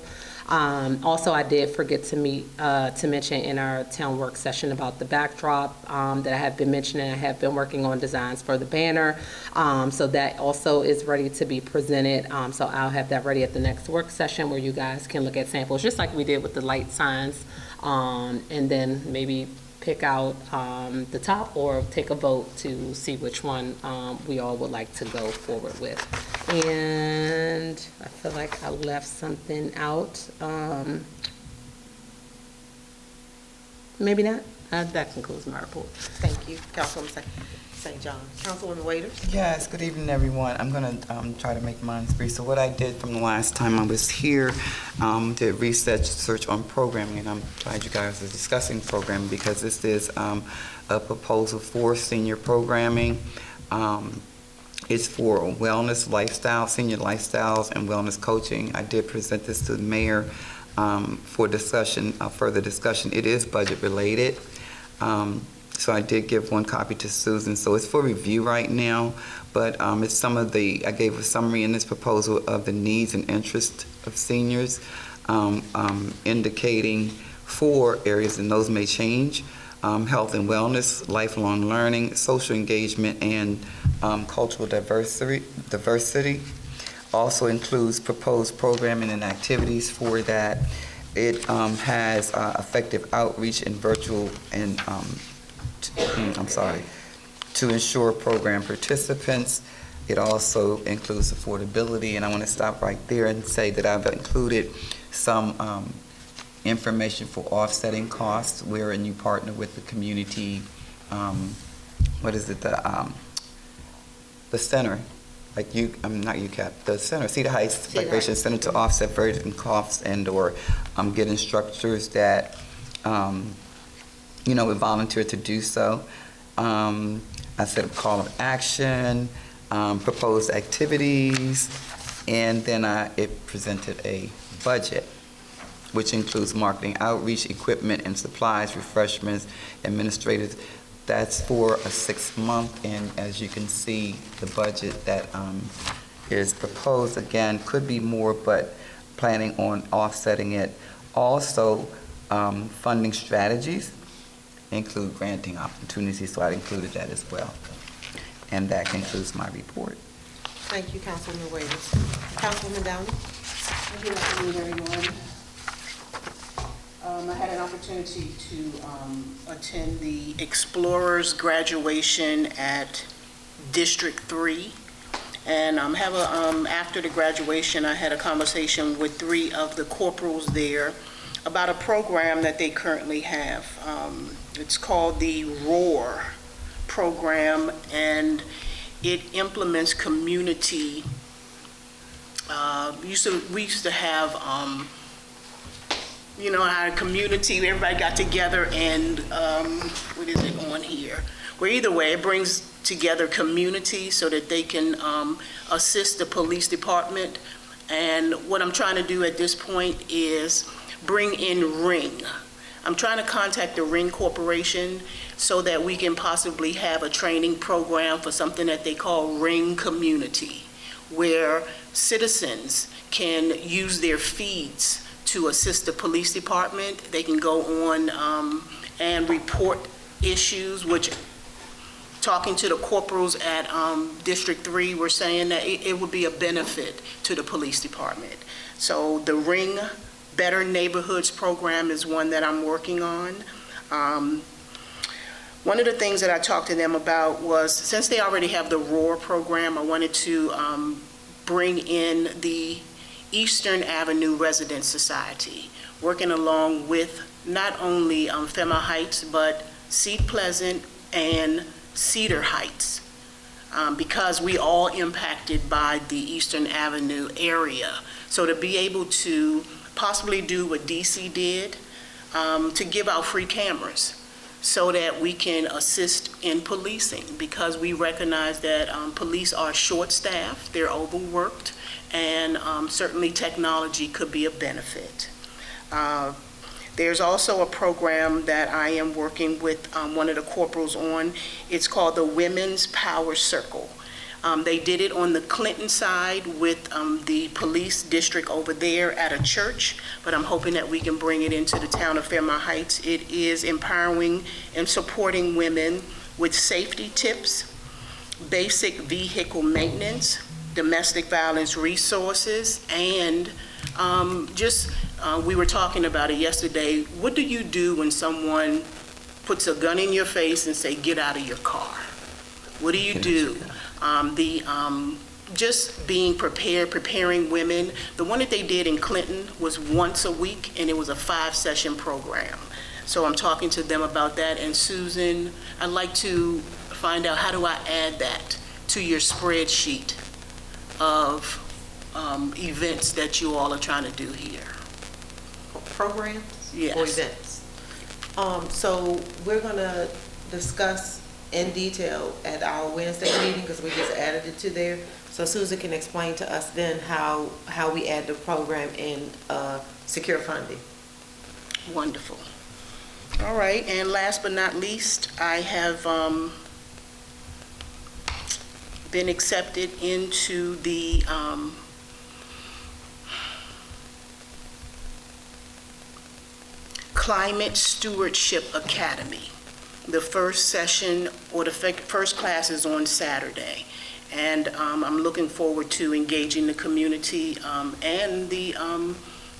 Also, I did forget to mention in our town work session about the backdrop that I have been mentioning. I have been working on designs for the banner, so that also is ready to be presented. So I'll have that ready at the next work session where you guys can look at samples, just like we did with the light signs, and then maybe pick out the top or take a vote to see which one we all would like to go forward with. And I feel like I left something out. Maybe not. That concludes my report. Thank you, Councilwoman St. John. Councilwoman Waiters? Yes, good evening, everyone. I'm going to try to make mine brief. So what I did from the last time I was here, did research on programming, and I'm glad you guys are discussing programming, because this is a proposal for senior programming. It's for wellness, lifestyle, senior lifestyles, and wellness coaching. I did present this to the mayor for discussion, further discussion. It is budget related. So I did give one copy to Susan. So it's for review right now, but it's some of the, I gave a summary in this proposal of the needs and interests of seniors, indicating 4 areas, and those may change: health and wellness, lifelong learning, social engagement, and cultural diversity. Also includes proposed programming and activities for that. It has effective outreach and virtual and to ensure program participants. It also includes affordability, and I want to stop right there and say that I've included some information for offsetting costs. We're a new partner with the community, the center, like not UCAP, the center, Cedar Heights Recreation Center, to offset burden costs and/or get instructors that would volunteer to do so. I set a call of action, proposed activities, and then it presented a budget, which includes marketing, outreach, equipment and supplies, refreshments, administrative. That's for a 6-month, and as you can see, the budget that is proposed, again, could be more, but planning on offsetting it. Also, funding strategies include granting opportunities, so I included that as well. And that concludes my report. Thank you, Councilwoman Waiters. Councilwoman Downey? Good afternoon, everyone. I had an opportunity to attend the Explorers graduation at District 3. And after the graduation, I had a conversation with 3 of the corporals there about a program that they currently have. It's called the ROAR program, and it implements community. We used to have, our community, everybody got together and, what is it on here? Well, either way, it brings together community so that they can assist the police department. And what I'm trying to do at this point is bring in Ring. I'm trying to contact the Ring Corporation so that we can possibly have a training program for something that they call Ring Community, where citizens can use their feeds to assist the police department. They can go on and report issues, which, talking to the corporals at District 3, were saying that it would be a benefit to the police department. So the Ring Better Neighborhoods program is one that I'm working on. One of the things that I talked to them about was, since they already have the ROAR program, I wanted to bring in the Eastern Avenue Residence Society, working along with not only Fairmount Heights, but Seat Pleasant and Cedar Heights, because we all impacted by the Eastern Avenue area. So to be able to possibly do what DC did, to give out free cameras so that we can assist in policing, because we recognize that police are short-staffed, they're overworked, and certainly technology could be a benefit. There's also a program that I am working with one of the corporals on. It's called the Women's Power Circle. They did it on the Clinton side with the police district over there at a church, but I'm hoping that we can bring it into the town of Fairmount Heights. It is empowering and supporting women with safety tips, basic vehicle maintenance, domestic violence resources, and we were talking about it yesterday. What do you do when someone puts a gun in your face and say, get out of your car? What do you do? Just being prepared, preparing women. The one that they did in Clinton was once a week, and it was a 5-session program. So I'm talking to them about that. And Susan, I'd like to find out, how do I add that to your spreadsheet of events that you all are trying to do here? Programs? Yes. Or events? So we're gonna discuss in detail at our Wednesday meeting, because we just added it to there. So Susan can explain to us then how we add the program in secure funding. Wonderful. All right, and last but not least, I have been accepted into the Climate Stewardship Academy. The first session, or the first class, is on Saturday. And I'm looking forward to engaging the community and the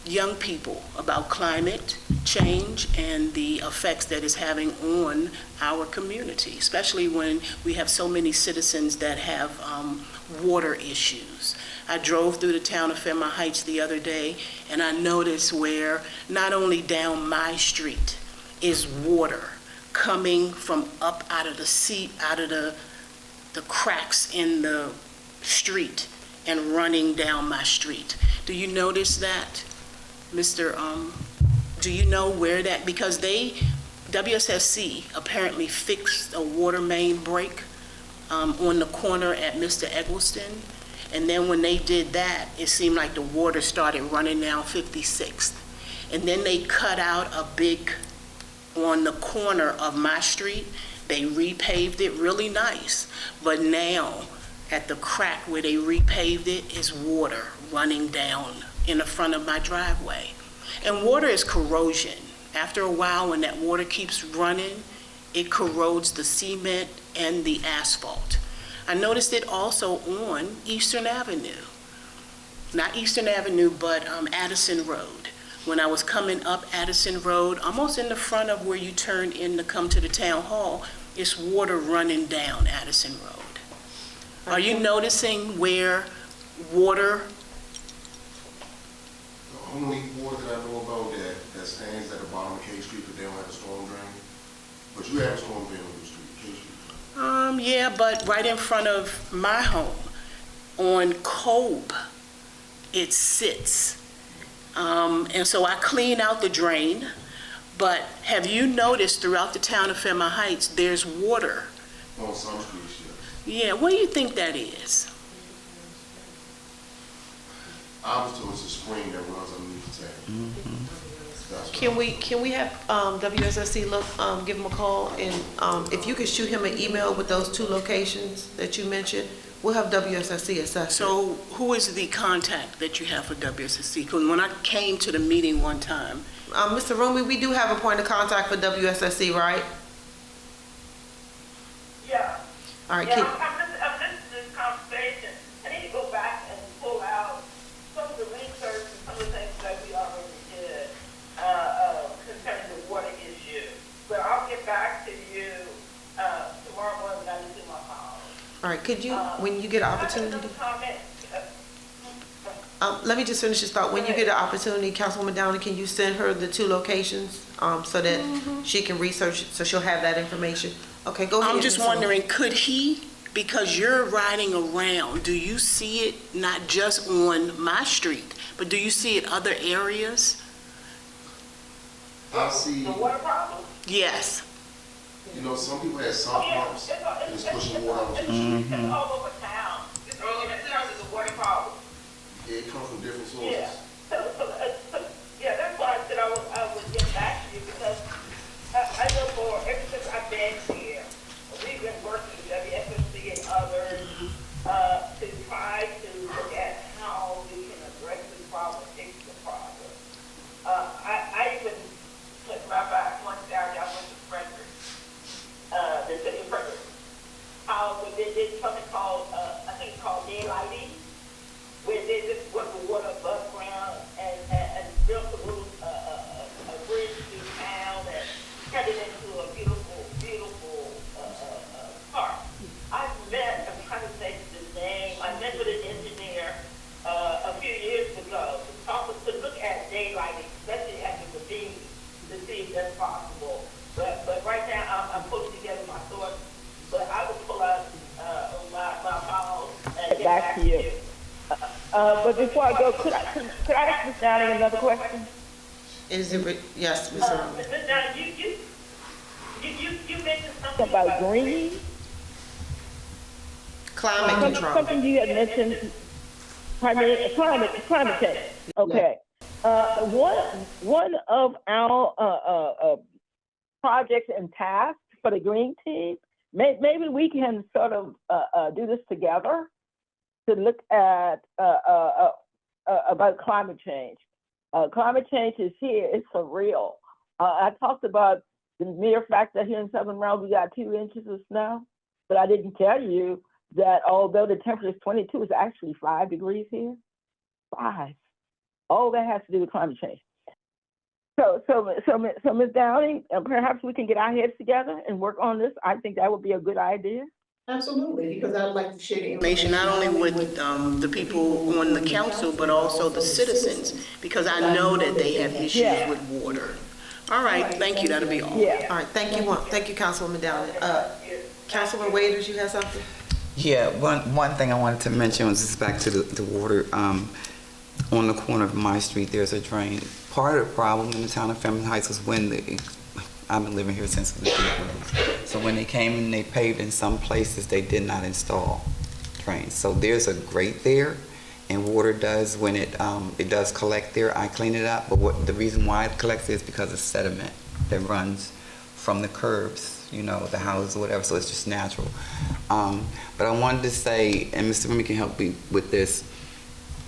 young people about climate change and the effects that it's having on our community, especially when we have so many citizens that have water issues. I drove through the town of Fairmount Heights the other day, and I noticed where not only down my street is water coming from up out of the cracks in the street and running down my street. Do you notice that, Mr. Do you know where that, because WSSC apparently fixed a water main break on the corner at Mr. Eggleston, and then when they did that, it seemed like the water started running down 56th. And then they cut out a big, on the corner of my street, they repaved it really nice, but now at the crack where they repaved it is water running down in the front of my driveway. And water is corrosion. After a while, when that water keeps running, it corrodes the cement and the asphalt. I noticed it also on Eastern Avenue. Not Eastern Avenue, but Addison Road. When I was coming up Addison Road, almost in the front of where you turn in to come to the town hall, it's water running down Addison Road. Are you noticing where water? The only water that I know about that stands at the bottom of K Street, but they don't have a storm drain. But you have a storm drain on your street, K Street. Yeah, but right in front of my home, on Cobe, it sits. And so I clean out the drain, but have you noticed throughout the town of Fairmount Heights, there's water? On some streets, yes. Yeah, what do you think that is? I was told it's a spring that runs underneath the tank. That's what Can we have WSSC look, give him a call, and if you could shoot him an email with those 2 locations that you mentioned, we'll have WSSC assess it. So who is the contact that you have for WSSC? Because when I came to the meeting one time, Mr. Rumi, we do have a point of contact for WSSC, right? Yeah. All right, Yeah, keep, I'm listening to this conversation. I need to go back and pull out some of the research and some of the things that we already did concerning the water issue. But I'll get back to you tomorrow morning when I do my call. all right, could you, when you get an opportunity, let me just finish this thought. When you get an opportunity, Councilwoman Downey, can you send her the 2 locations so that she can research, so she'll have that information? Okay, go ahead. I'm just Ms. Rumi. wondering, could he, because you're riding around, do you see it not just on my street, but do you see it other areas? I see, The water problem? Yes. you know, some people have sump pumps and it's pushing water out. It's all over town. It's all in terms of the water problem. It comes from different Yeah. sources. So, yeah, that's why I said I would get back to you, because I know ever since I've been here, we've been working with WSSC and others to try to look at how we can address the problem, fix the problem. I even, as a matter of fact, one Saturday I went to Frederick, the city of Frederick. They did something called, I think it's called daylighting, where they just went the water above ground and built a little a bridge through town and turned it into a beautiful, beautiful park. I'm trying to say the name, I met with an engineer a few years ago to look at daylighting, especially after the beam, to see if that's possible. But right now I'm putting together my thoughts, but I will pull out my files and get back to you. But before I go, could I ask Ms. Downing another question? Is it, yes, Mr. Rumi. Now, you mentioned something About green? Climate control. Something you had mentioned, climate change. Okay. One of our projects and tasks for the green team, maybe we can sort of do this together to look at about climate change. Climate change is here, it's for real. I talked about the mere fact that here in Southern Maryland we got 2 inches of snow, but I didn't tell you that although the temperature is 22, it's actually 5 degrees here. 5. All that has to do with climate change. So Ms. Downing, perhaps we can get our heads together and work on this. I think that would be a good idea. Absolutely, because I'd like to share the Information not only with the people on the council, but also the citizens, because I know that they have issues Yeah. with water. All right, thank you, that'll be all. Yeah. All right, thank you, Councilwoman Downing. Councilman Waiters, you have something? Yeah, one thing I wanted to mention was just back to the water. On the corner of my street, there's a drain. Part of the problem in the town of Fairmount Heights was when I've been living here since the beginning. So when they came and they paved in some places, they did not install drains. So there's a grate there, and water does, when it does collect there, I clean it up. But the reason why it collects is because of sediment that runs from the curbs, you know, the houses or whatever, so it's just natural. But I wanted to say, and Mr. Remy can help me with this,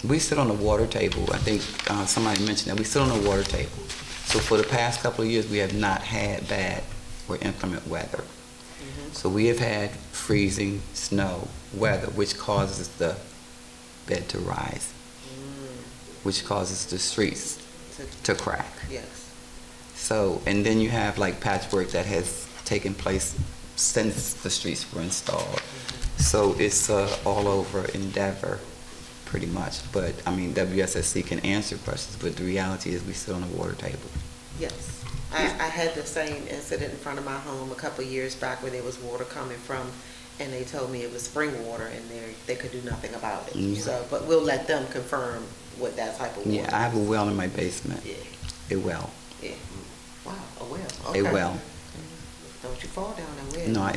we sit on the water table. I think somebody mentioned that. We sit on the water table. So for the past couple of years, we have not had bad or inclement weather. So we have had freezing snow weather, which causes the bed to rise, which causes the streets to crack. Yes. So, and then you have like patchwork that has taken place since the streets were installed. So it's all over endeavor, pretty much. But I mean, WSSC can answer questions, but the reality is we sit on the water table. Yes. I had the same incident in front of my home a couple of years back where there was water coming from, and they told me it was spring water and they could do nothing about it. Yeah. So, but we'll let them confirm what that type of water. Yeah, I have a well in my basement. Yeah. A well. Yeah. Wow, a well. A Okay. well. Don't you fall down that well. No,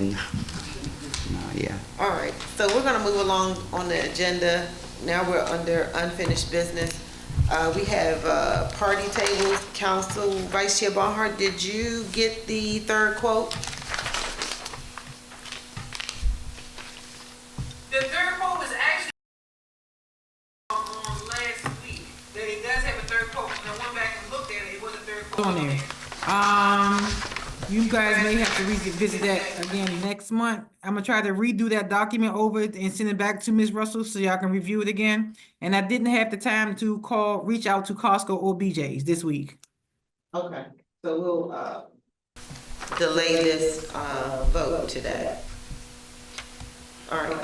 yeah. All right, so we're gonna move along on the agenda. Now we're under unfinished business. We have party tables. Council Vice Chair Barnhart, did you get the third quote? The third quote was actually on last week, that it does have a third quote, and I went back and looked at it, it was a third quote On there. You guys may have to revisit that again next month. I'm gonna try to redo that document over and send it back to Ms. Russell so y'all can review it again. And I didn't have the time to reach out to Costco or BJ's this week. Okay, so we'll, Delay this vote today. All right,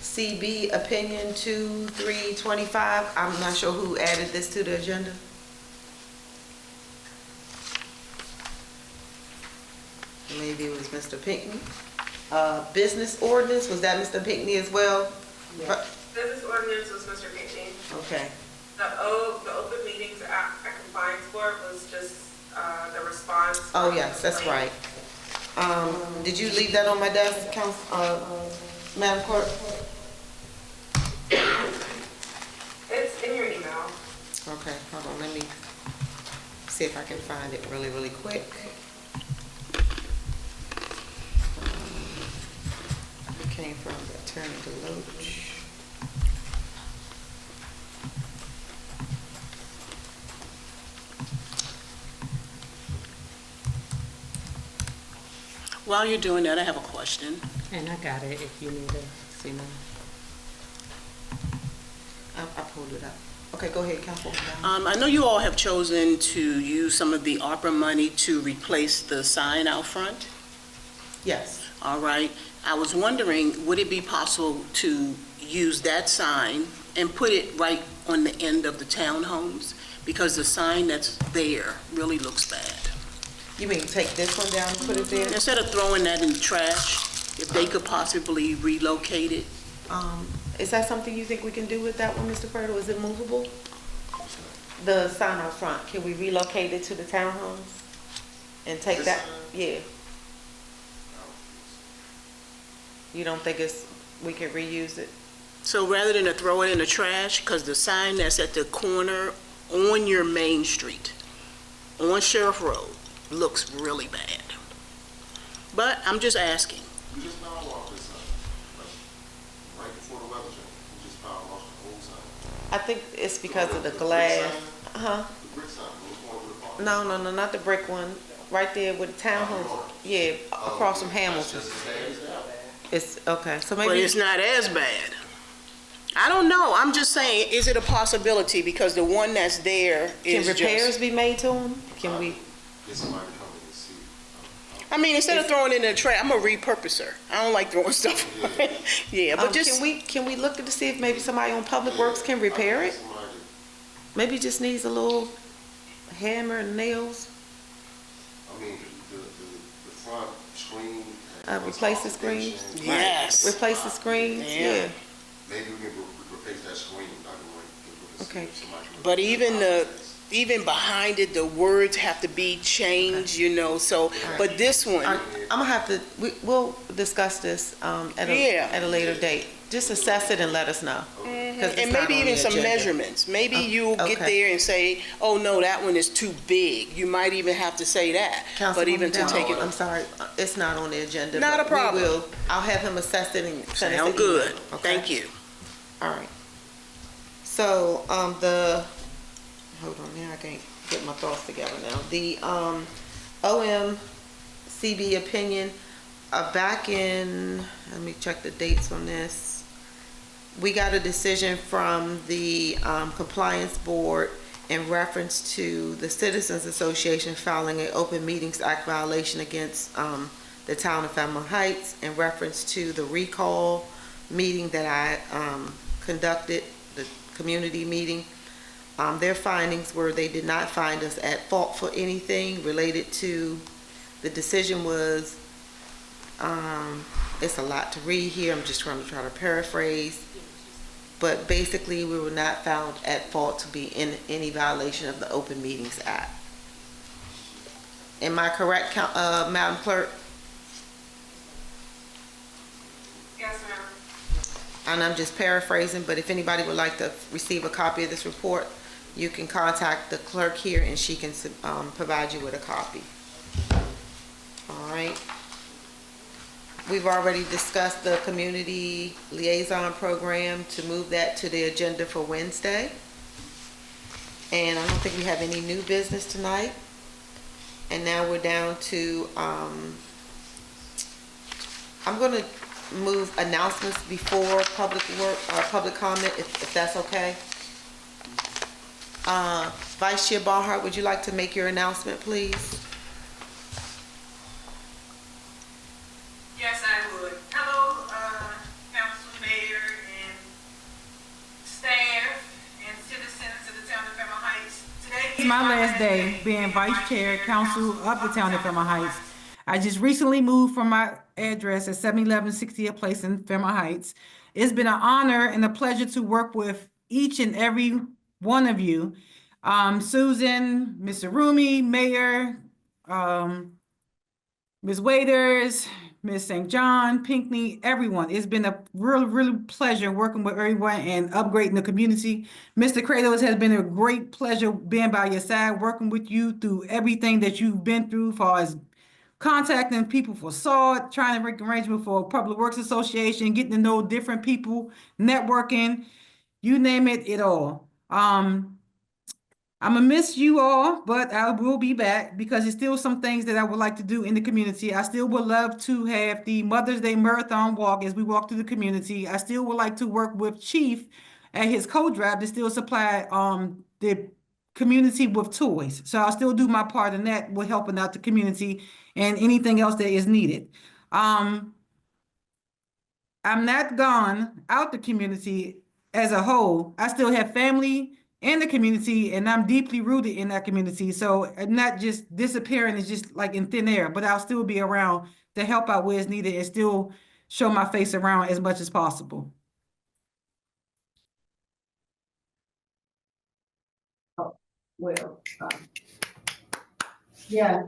OMCB opinion 2325. I'm not sure who added this to the agenda. Maybe it was Mr. Pinckney. Business ordinance, was that Mr. Pinckney as well? Business ordinance was Mr. Pinckney. Okay. The open meetings compliance for was just, the response. Oh, yes, that's right. Did you leave that on my desk, Madam Clerk? It's in your email. Okay, hold on, let me see if I can find it really, really quick. It came from Attorney Deloach. While you're doing that, I have a question. And I got it if you need to see more. I pulled it up. Okay, go ahead, Councilwoman. I know you all have chosen to use some of the ARPA money to replace the sign out front. Yes. All right. I was wondering, would it be possible to use that sign and put it right on the end of the townhomes? Because the sign that's there really looks bad. You mean take this one down and put it there? Instead of throwing that in the trash, if they could possibly relocate it. Is that something you think we can do with that one, Mr. Purtle? Is it movable? The sign out front, can we relocate it to the townhomes? And take that, yeah. You don't think we can reuse it? So rather than to throw it in the trash, because the sign that's at the corner on your main street, on Sheriff Road, looks really bad. But I'm just asking. We just power washed this sign, like, right before the weather change. We just power washed the whole sign. I think it's because of the glass. Huh? The brick sign, the one with the park. No, not the brick one. Right there with the townhomes. Yeah, across from Hamilton. It's, okay, so maybe. But it's not as bad. I don't know, I'm just saying, is it a possibility, because the one that's there Can is repairs just, be made to them? Can we? Get somebody to come in and see. I mean, instead of throwing it in a tray, I'm a repurposer. I don't like throwing stuff away. Yeah, but just, Can we look to see if maybe somebody on Public Works can repair it? Somebody, Maybe just needs a little hammer and nails. I mean, the front screen. Replace the screen? yes. Replace the screens? Yeah. Yeah. Maybe we can replace that screen. I can look to see Okay. if somebody can- But even behind it, the words have to be changed, you know, so, but this one, I'm gonna have to, we'll discuss this, at a later date. Just assess it and let us know. 'Cause it's and not maybe on even the some agenda. measurements. Maybe you'll get okay. there and say, oh, no, that one is too big. You might even have to say that. But even to Councilwoman take Dowd, I'm it, sorry, it's not on the agenda. Not but a problem. We will, I'll have him assess it and send us an sound good. email, okay? Thank you. All right. So, hold on now, I can't get my thoughts together now. The, OMCB opinion, back in, let me check the dates on this. We got a decision from the, Compliance Board in reference to the Citizens Association filing an Open Meetings Act violation against, the town of Fairmount Heights in reference to the recall meeting that I, conducted, the community meeting. Their findings were they did not find us at fault for anything related to, the decision was, it's a lot to read here, I'm just trying to paraphrase. But basically, we were not found at fault to be in any violation of the Open Meetings Act. Am I correct, Madam Clerk? Yes, ma'am. And I'm just paraphrasing, but if anybody would like to receive a copy of this report, you can contact the clerk here and she can provide you with a copy. All right. We've already discussed the community liaison program to move that to the agenda for Wednesday. And I don't think we have any new business tonight. And now we're down to, I'm gonna move announcements before public comment, if that's okay. Vice Chair Barnhart, would you like to make your announcement, please? Yes, I would. Hello, council, mayor, and staff, and citizens of the town of Fairmount Heights. Today It's my last day being vice chair, council of the town of Fairmount Heights. I just recently moved from my address at 711 60th Place in Fairmount Heights. It's been an honor and a pleasure to work with each and every one of you. Susan, Mr. Rumi, Mayor, Ms. Waiters, Ms. St. John, Pinckney, everyone. It's been a really pleasure working with everyone and upgrading the community. Mr. Kratos, has been a great pleasure being by your side, working with you through everything that you've been through, as far as contacting people for SAWD, trying to make arrangements for Public Works Association, getting to know different people, networking, you name it, it all. I'm gonna miss you all, but I will be back because there's still some things that I would like to do in the community. I still would love to have the Mother's Day Marathon walk as we walk through the community. I still would like to work with Chief at his co-drive to still supply the community with toys. So I'll still do my part in that with helping out the community and anything else that is needed. I'm not gone out the community as a whole. I still have family in the community, and I'm deeply rooted in that community. So not just disappearing is just like in thin air, but I'll still be around to help out where it's needed and still show my face around as much as possible. Well, yeah.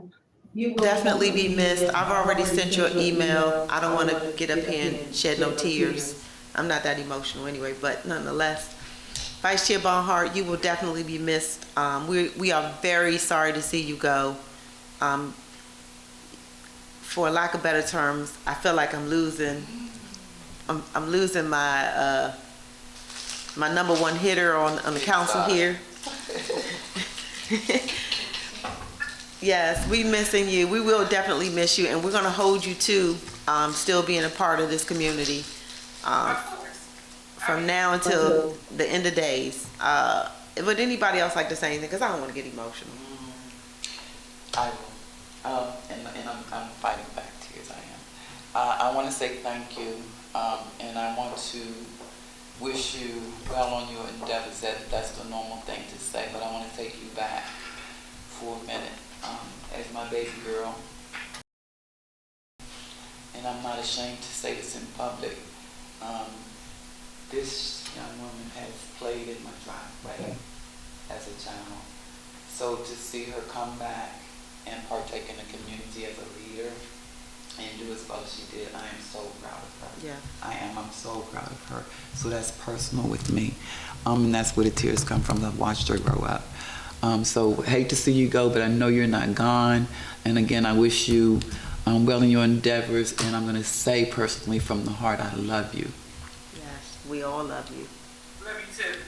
You will Definitely be missed. I've already sent you an email. I don't want to get up here and shed no tears. I'm not that emotional anyway, but nonetheless. Vice Chair Barnhart, you will definitely be missed. We are very sorry to see you go. For lack of better terms, I feel like I'm losing my my number one hitter on the council here. Yes, we missing you. We will definitely miss you, and we're gonna hold you to still being a part of this community. from now until the end of days. Would anybody else like to say anything? Because I don't want to get emotional. I will, and I'm fighting back tears, I am. I want to say thank you, and I want to wish you well on your endeavors. That's the normal thing to say, but I want to take you back for a minute as my baby girl. And I'm not ashamed to say this in public. This young woman has played in my driveway as a child. So to see her come back and partake in the community as a leader and do as well as she did, I am so proud of her. Yeah. I'm so proud of her. So that's personal with me. And that's where the tears come from. I've watched her grow up. So hate to see you go, but I know you're not gone. And again, I wish you well in your endeavors. And I'm going to say personally from the heart, I love you. Yes, we all love you. Love you too.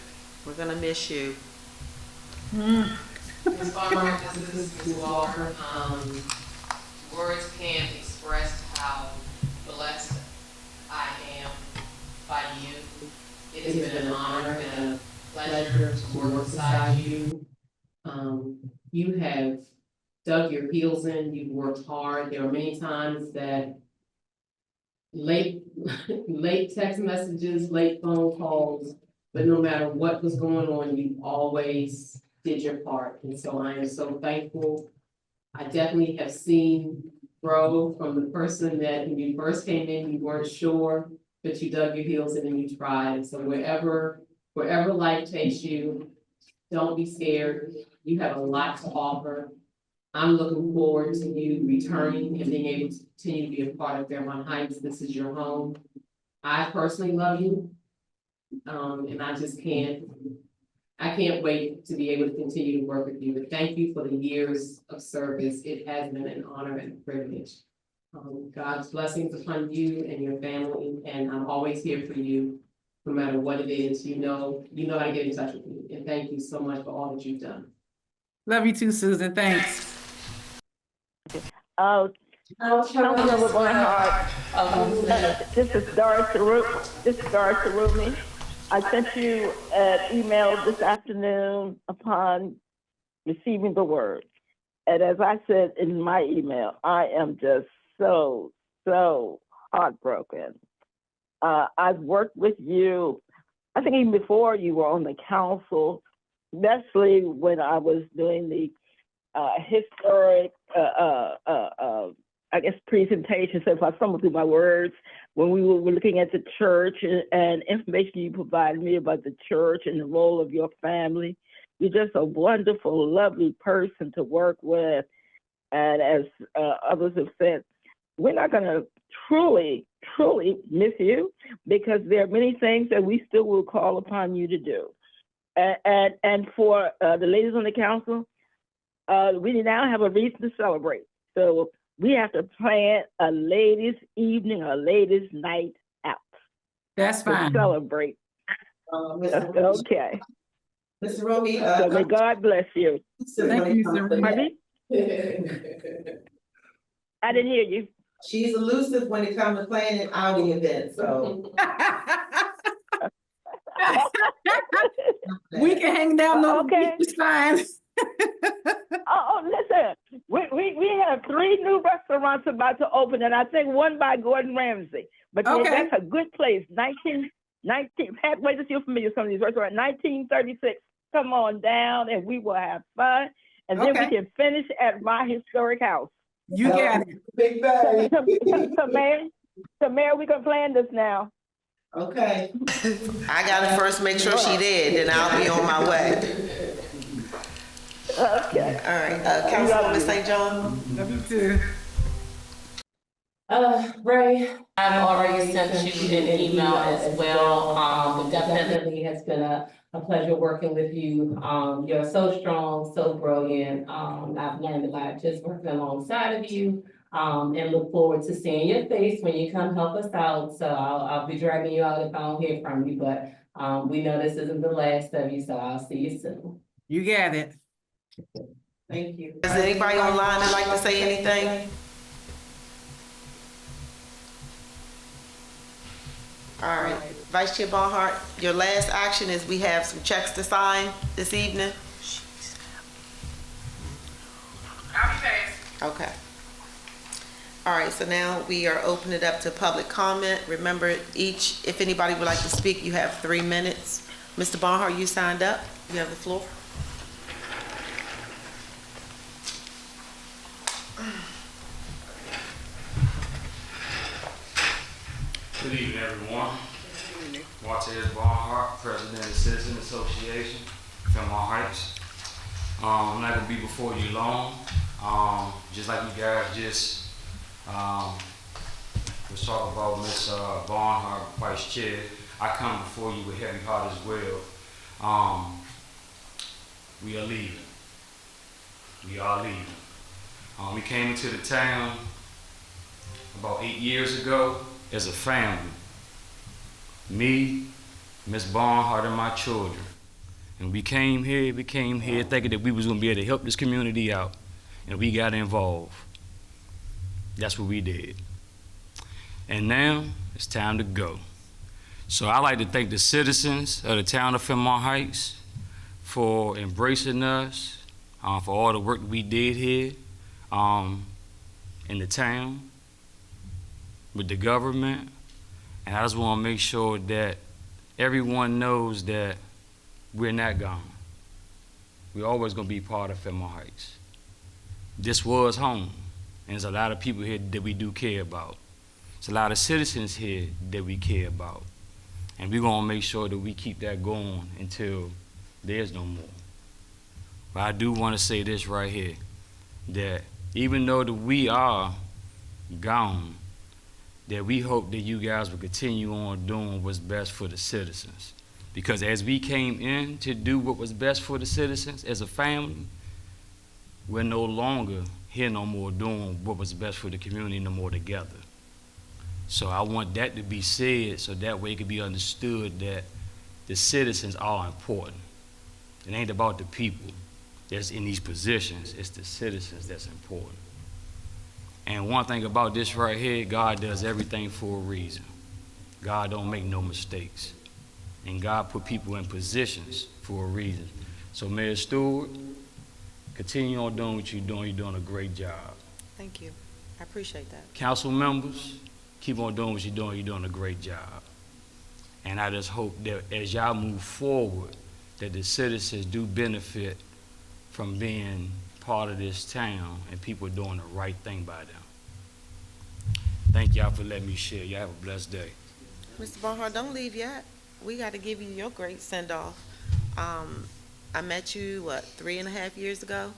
We're gonna miss you. Ms. Farmer, this is Walker. Words can't express how blessed I am by you. It has been an honor and a pleasure to work beside you. You have dug your heels in, you've worked hard. There are many times that late text messages, late phone calls, but no matter what was going on, you always did your part. And so I am so thankful. I definitely have seen grow from the person that when you first came in, you weren't sure, but you dug your heels in and you tried. And so wherever life takes you, don't be scared. You have a lot to offer. I'm looking forward to you returning and being able to continue to be a part of Fairmount Heights. This is your home. I personally love you. And I just can't wait to be able to continue to work with you. But thank you for the years of service. It has been an honor and a privilege. God's blessings upon you and your family, and I'm always here for you, no matter what it is. You know how to get in touch with me. And thank you so much for all that you've done. Love you too, Susan. Thanks. Councilmember Barnhart, this is Doris Cerumi. I sent you an email this afternoon upon receiving the word. And as I said in my email, I am just so heartbroken. I've worked with you, I think even before you were on the council, especially when I was doing the historic, presentation. So if I stumble through my words, when we were looking at the church and information you provided me about the church and the role of your family, you're just a wonderful, lovely person to work with. And as others have said, we're not going to truly miss you because there are many things that we still will call upon you to do. And for the ladies on the council, we now have a reason to celebrate. So we have to plan a ladies' evening, a ladies' night out. That's fine. To celebrate. Okay. Mr. Romy, So may God bless you. Thank you, Mr. Romy. Pardon me? I didn't hear you. she's elusive when it comes to planning outing events, so. We can hang down those Okay. beach signs. Listen, we have 3 new restaurants about to open, and I think one by Gordon Ramsay. But Okay. that's a good place. 19, Pat, wait to see you're familiar with some of these restaurants. 1936. Come on down, and we will have fun, and then we Okay. can finish at my historic house. You got it. Big bang. So, Mayor, we can plan this now. Okay. I gotta first make sure she did, then I'll be on my way. Okay. All right, Councilwoman St. John? Love you too. Ray, I've already sent you an email as well. But definitely has been a pleasure working with you. You're so strong, so brilliant. I've learned a lot just working alongside of you. And look forward to seeing your face when you come help us out. So I'll be dragging you out if I don't hear from you, but we know this isn't the last of you, so I'll see you soon. You got it. Thank you. Is there anybody online that'd like to say anything? All right. Vice Chair Barnhart, your last action is we have some checks to sign this evening. I'll be fast. Okay. All right, so now we are opening it up to public comment. Remember, if anybody would like to speak, you have 3 minutes. Mr. Barnhart, you signed up. You have the floor. Good evening, everyone. Martez Barnhart, President of the Citizen Association, Fairmount Heights. I'm not gonna be before you long. Just like you guys just was talking about Ms. Barnhart, Vice Chair, I come before you with heavy heart as well. We are leaving. We are leaving. We came into the town about 8 years ago as a family. Me, Ms. Barnhart, and my children. And we came here thinking that we was gonna be able to help this community out. And we got involved. That's what we did. And now, it's time to go. So I'd like to thank the citizens of the town of Fairmount Heights for embracing us, for all the work we did here in the town, with the government. And I just want to make sure that everyone knows that we're not gone. We're always going to be part of Fairmount Heights. This was home, and there's a lot of people here that we do care about. There's a lot of citizens here that we care about. And we're going to make sure that we keep that going until there's no more. But I do want to say this right here, that even though that we are gone, that we hope that you guys will continue on doing what's best for the citizens. Because as we came in to do what was best for the citizens as a family, we're no longer here no more doing what was best for the community no more together. So I want that to be said so that way it can be understood that the citizens are important. It ain't about the people that's in these positions, it's the citizens that's important. And one thing about this right here, God does everything for a reason. God don't make no mistakes. And God put people in positions for a reason. So Mayor Stewart, continue on doing what you're doing. You're doing a great job. Thank you. I appreciate that. Council members, keep on doing what you're doing. You're doing a great job. And I just hope that as y'all move forward, that the citizens do benefit from being part of this town and people doing the right thing by them. Thank y'all for letting me share. Y'all have a blessed day. Mr. Barnhart, don't leave yet. We got to give you your great send-off. I met you, 3.5 years ago?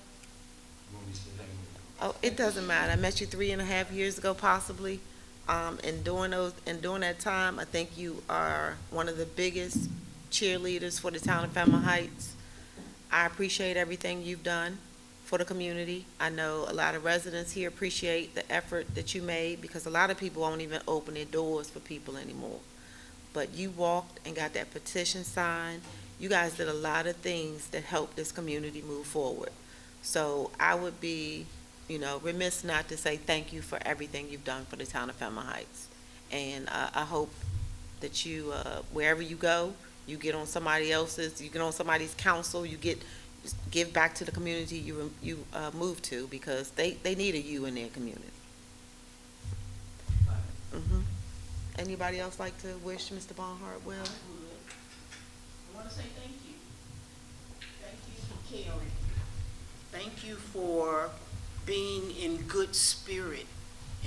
Oh, it doesn't matter. I met you 3.5 years ago, possibly. And during that time, I think you are one of the biggest cheerleaders for the town of Fairmount Heights. I appreciate everything you've done for the community. I know a lot of residents here appreciate the effort that you made because a lot of people won't even open their doors for people anymore. But you walked and got that petition signed. You guys did a lot of things that helped this community move forward. So I would be, remiss not to say thank you for everything you've done for the town of Fairmount Heights. And I hope that you, wherever you go, you get on somebody else's, you get on somebody's council, give back to the community you moved to because they needed you in their community. Anybody else like to wish Mr. Barnhart well? I want to say thank you. Thank you for caring. Thank you for being in good spirit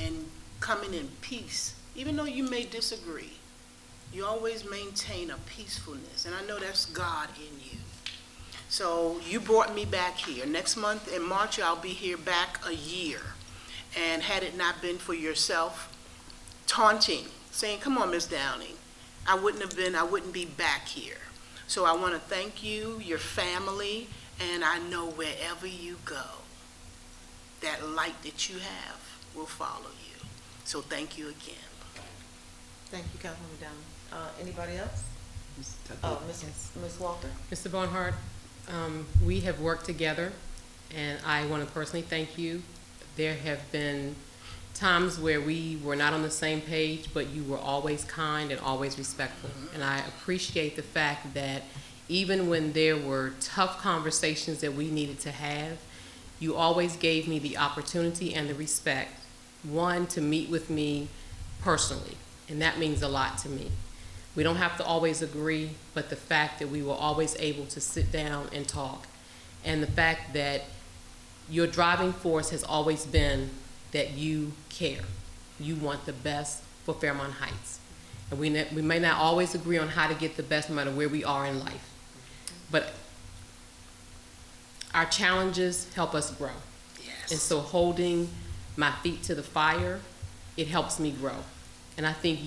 and coming in peace. Even though you may disagree, you always maintain a peacefulness, and I know that's God in you. So you brought me back here. Next month in March, I'll be here back a year. And had it not been for yourself taunting, saying, come on, Miss Downing, I wouldn't be back here. So I want to thank you, your family, and I know wherever you go, that light that you have will follow you. So thank you again. Thank you, Councilwoman Downing. Anybody else? Oh, Ms. Walker? Mr. Barnhart, we have worked together, and I want to personally thank you. There have been times where we were not on the same page, but you were always kind and always respectful. And I appreciate the fact that even when there were tough conversations that we needed to have, you always gave me the opportunity and the respect, one, to meet with me personally, and that means a lot to me. We don't have to always agree, but the fact that we were always able to sit down and talk, and the fact that your driving force has always been that you care. You want the best for Fairmount Heights. And we may not always agree on how to get the best no matter where we are in life, but our challenges help us grow. Yes. And so holding my feet to the fire, it helps me grow. And I think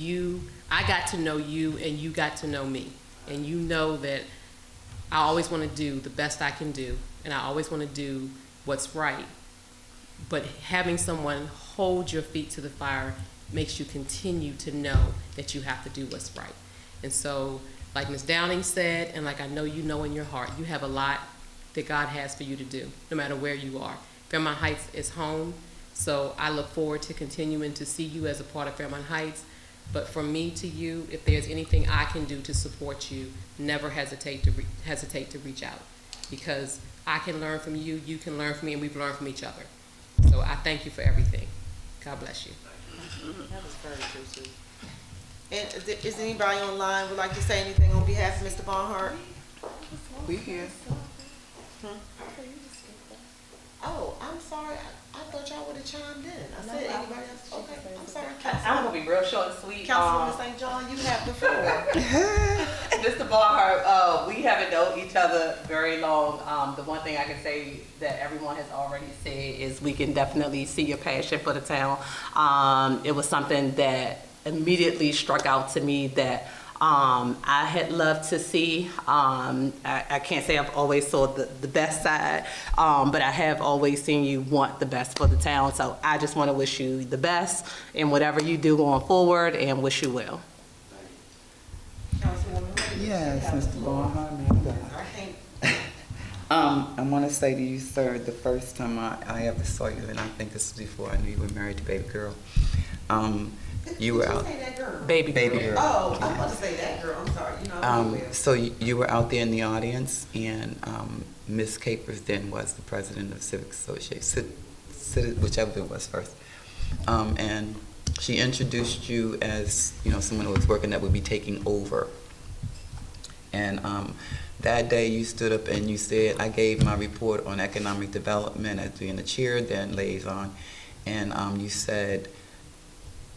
I got to know you and you got to know me. And you know that I always want to do the best I can do, and I always want to do what's right. But having someone hold your feet to the fire makes you continue to know that you have to do what's right. And so, like Ms. Downing said, and like I know you know in your heart, you have a lot that God has for you to do, no matter where you are. Fairmount Heights is home, so I look forward to continuing to see you as a part of Fairmount Heights. But from me to you, if there's anything I can do to support you, never hesitate to reach out, because I can learn from you, you can learn from me, and we've learned from each other. So I thank you for everything. God bless you. That was very true, Sue. And is anybody online would like to say anything on behalf of Mr. Barnhart? We here. Oh, I'm sorry. I thought y'all would have chimed in. I said anybody else? Okay, I'm sorry. I'm gonna be real short and sweet. Councilwoman St. John, you have the floor. Mr. Barnhart, we haven't known each other very long. The one thing I can say that everyone has already said is we can definitely see your passion for the town. It was something that immediately struck out to me that I had loved to see. I can't say I've always saw the best side, but I have always seen you want the best for the town. So I just want to wish you the best in whatever you do going forward, and wish you well. Yes, Mr. Barnhart, man. I want to say to you, sir, the first time I ever saw you, and I think this was before I knew you were married to baby girl. You were out. Say that girl. Baby girl. Oh, I was about to say that girl. I'm sorry. You know. So you were out there in the audience, and Miss Capers then was the president of Civic Association, whichever it was first, and she introduced you as someone who was working that would be taking over. And that day you stood up and you said, I gave my report on economic development as being the chair, then liaison, and you said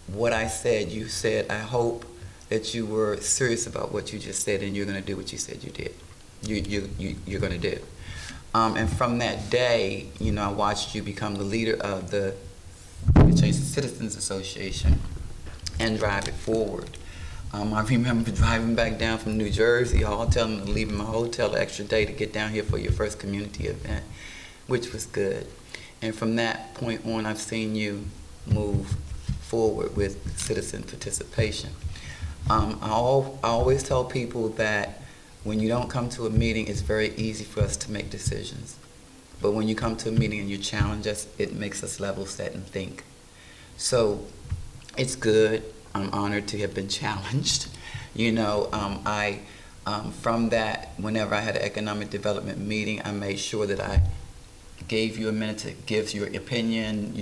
what I said. You said, I hope that you were serious about what you just said and you're going to do what you said you did. You're going to do. And from that day, I watched you become the leader of the Citizens Association and drive it forward. I remember driving back down from New Jersey, leaving my hotel the extra day to get down here for your first community event, which was good. And from that point on, I've seen you move forward with citizen participation. I always tell people that when you don't come to a meeting, it's very easy for us to make decisions. But when you come to a meeting and you challenge us, it makes us level set and think. So it's good. I'm honored to have been challenged. From that, whenever I had an economic development meeting, I made sure that I gave you a minute to give your opinion,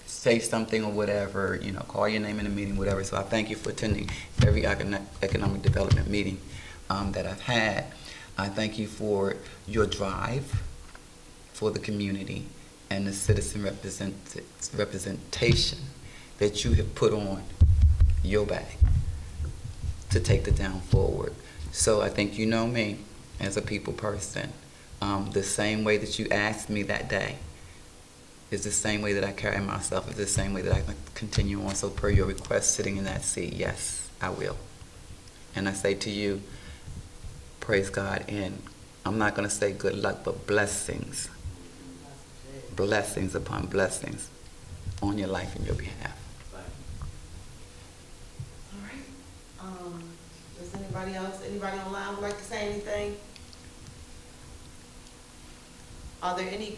say something or whatever, call your name in a meeting, whatever. So I thank you for attending every economic development meeting that I've had. I thank you for your drive for the community and the citizen representation that you have put on your back to take the town forward. So I think you know me as a people person. The same way that you asked me that day is the same way that I carry myself, is the same way that I can continue on. So per your request, sitting in that seat, yes, I will. And I say to you, praise God, and I'm not going to say good luck, but blessings. Blessings upon blessings on your life and your behalf. All right. Does anybody online would like to say anything? Are there any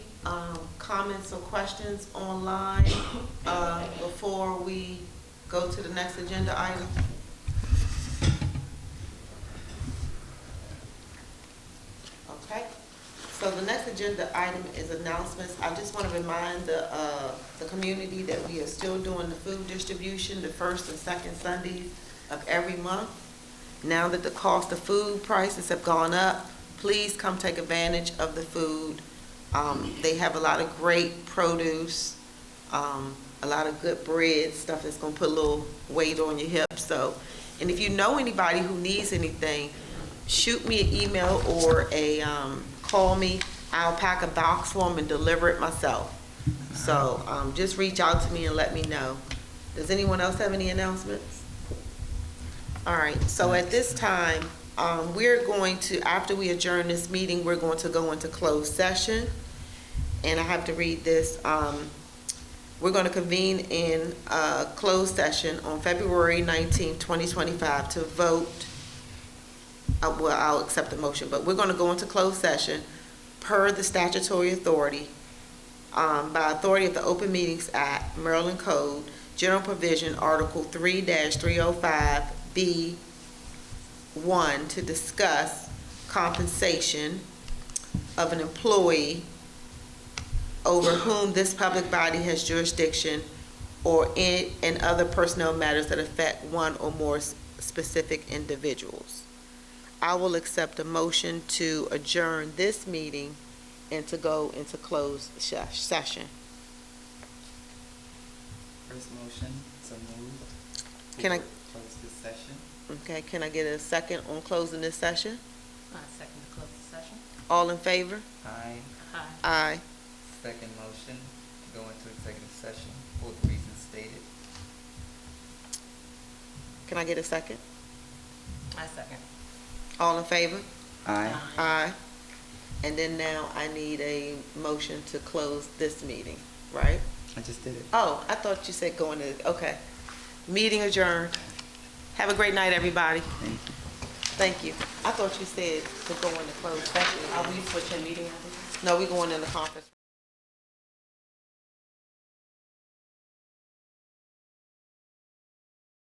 comments or questions online before we go to the next agenda item? Okay, so the next agenda item is announcements. I just want to remind the community that we are still doing the food distribution the first and second Sundays of every month. Now that the cost of food prices have gone up, please come take advantage of the food. They have a lot of great produce, a lot of good bread, stuff that's gonna put a little weight on your hips. So, and if you know anybody who needs anything, shoot me an email or call me. I'll pack a box for them and deliver it myself. So just reach out to me and let me know. Does anyone else have any announcements? All right, so at this time, we're going to, after we adjourn this meeting, we're going to go into closed session. And I have to read this. We're going to convene in a closed session on February 19, 2025 to vote. Well, I'll accept the motion, but we're going to go into closed session per the statutory authority, by authority of the Open Meetings Act, Maryland Code, General Provision, Article 3-305B1, to discuss compensation of an employee over whom this public body has jurisdiction, or in other personnel matters that affect one or more specific individuals. I will accept a motion to adjourn this meeting and to go into closed session. First motion, so moved. Can I- Close this session. Okay, can I get a second on closing this session? I second the closed session. All in favor? Aye. Aye. Aye. Second motion, to go into executive session for the reasons stated. Can I get a second? I second. All in favor? Aye. Aye. And then now I need a motion to close this meeting, right? I just did it. Oh, I thought you said going to, okay. Meeting adjourned. Have a great night, everybody. Thank you. Thank you. I thought you said to go into closed session. Are we switching meeting? No, we're going in the conference.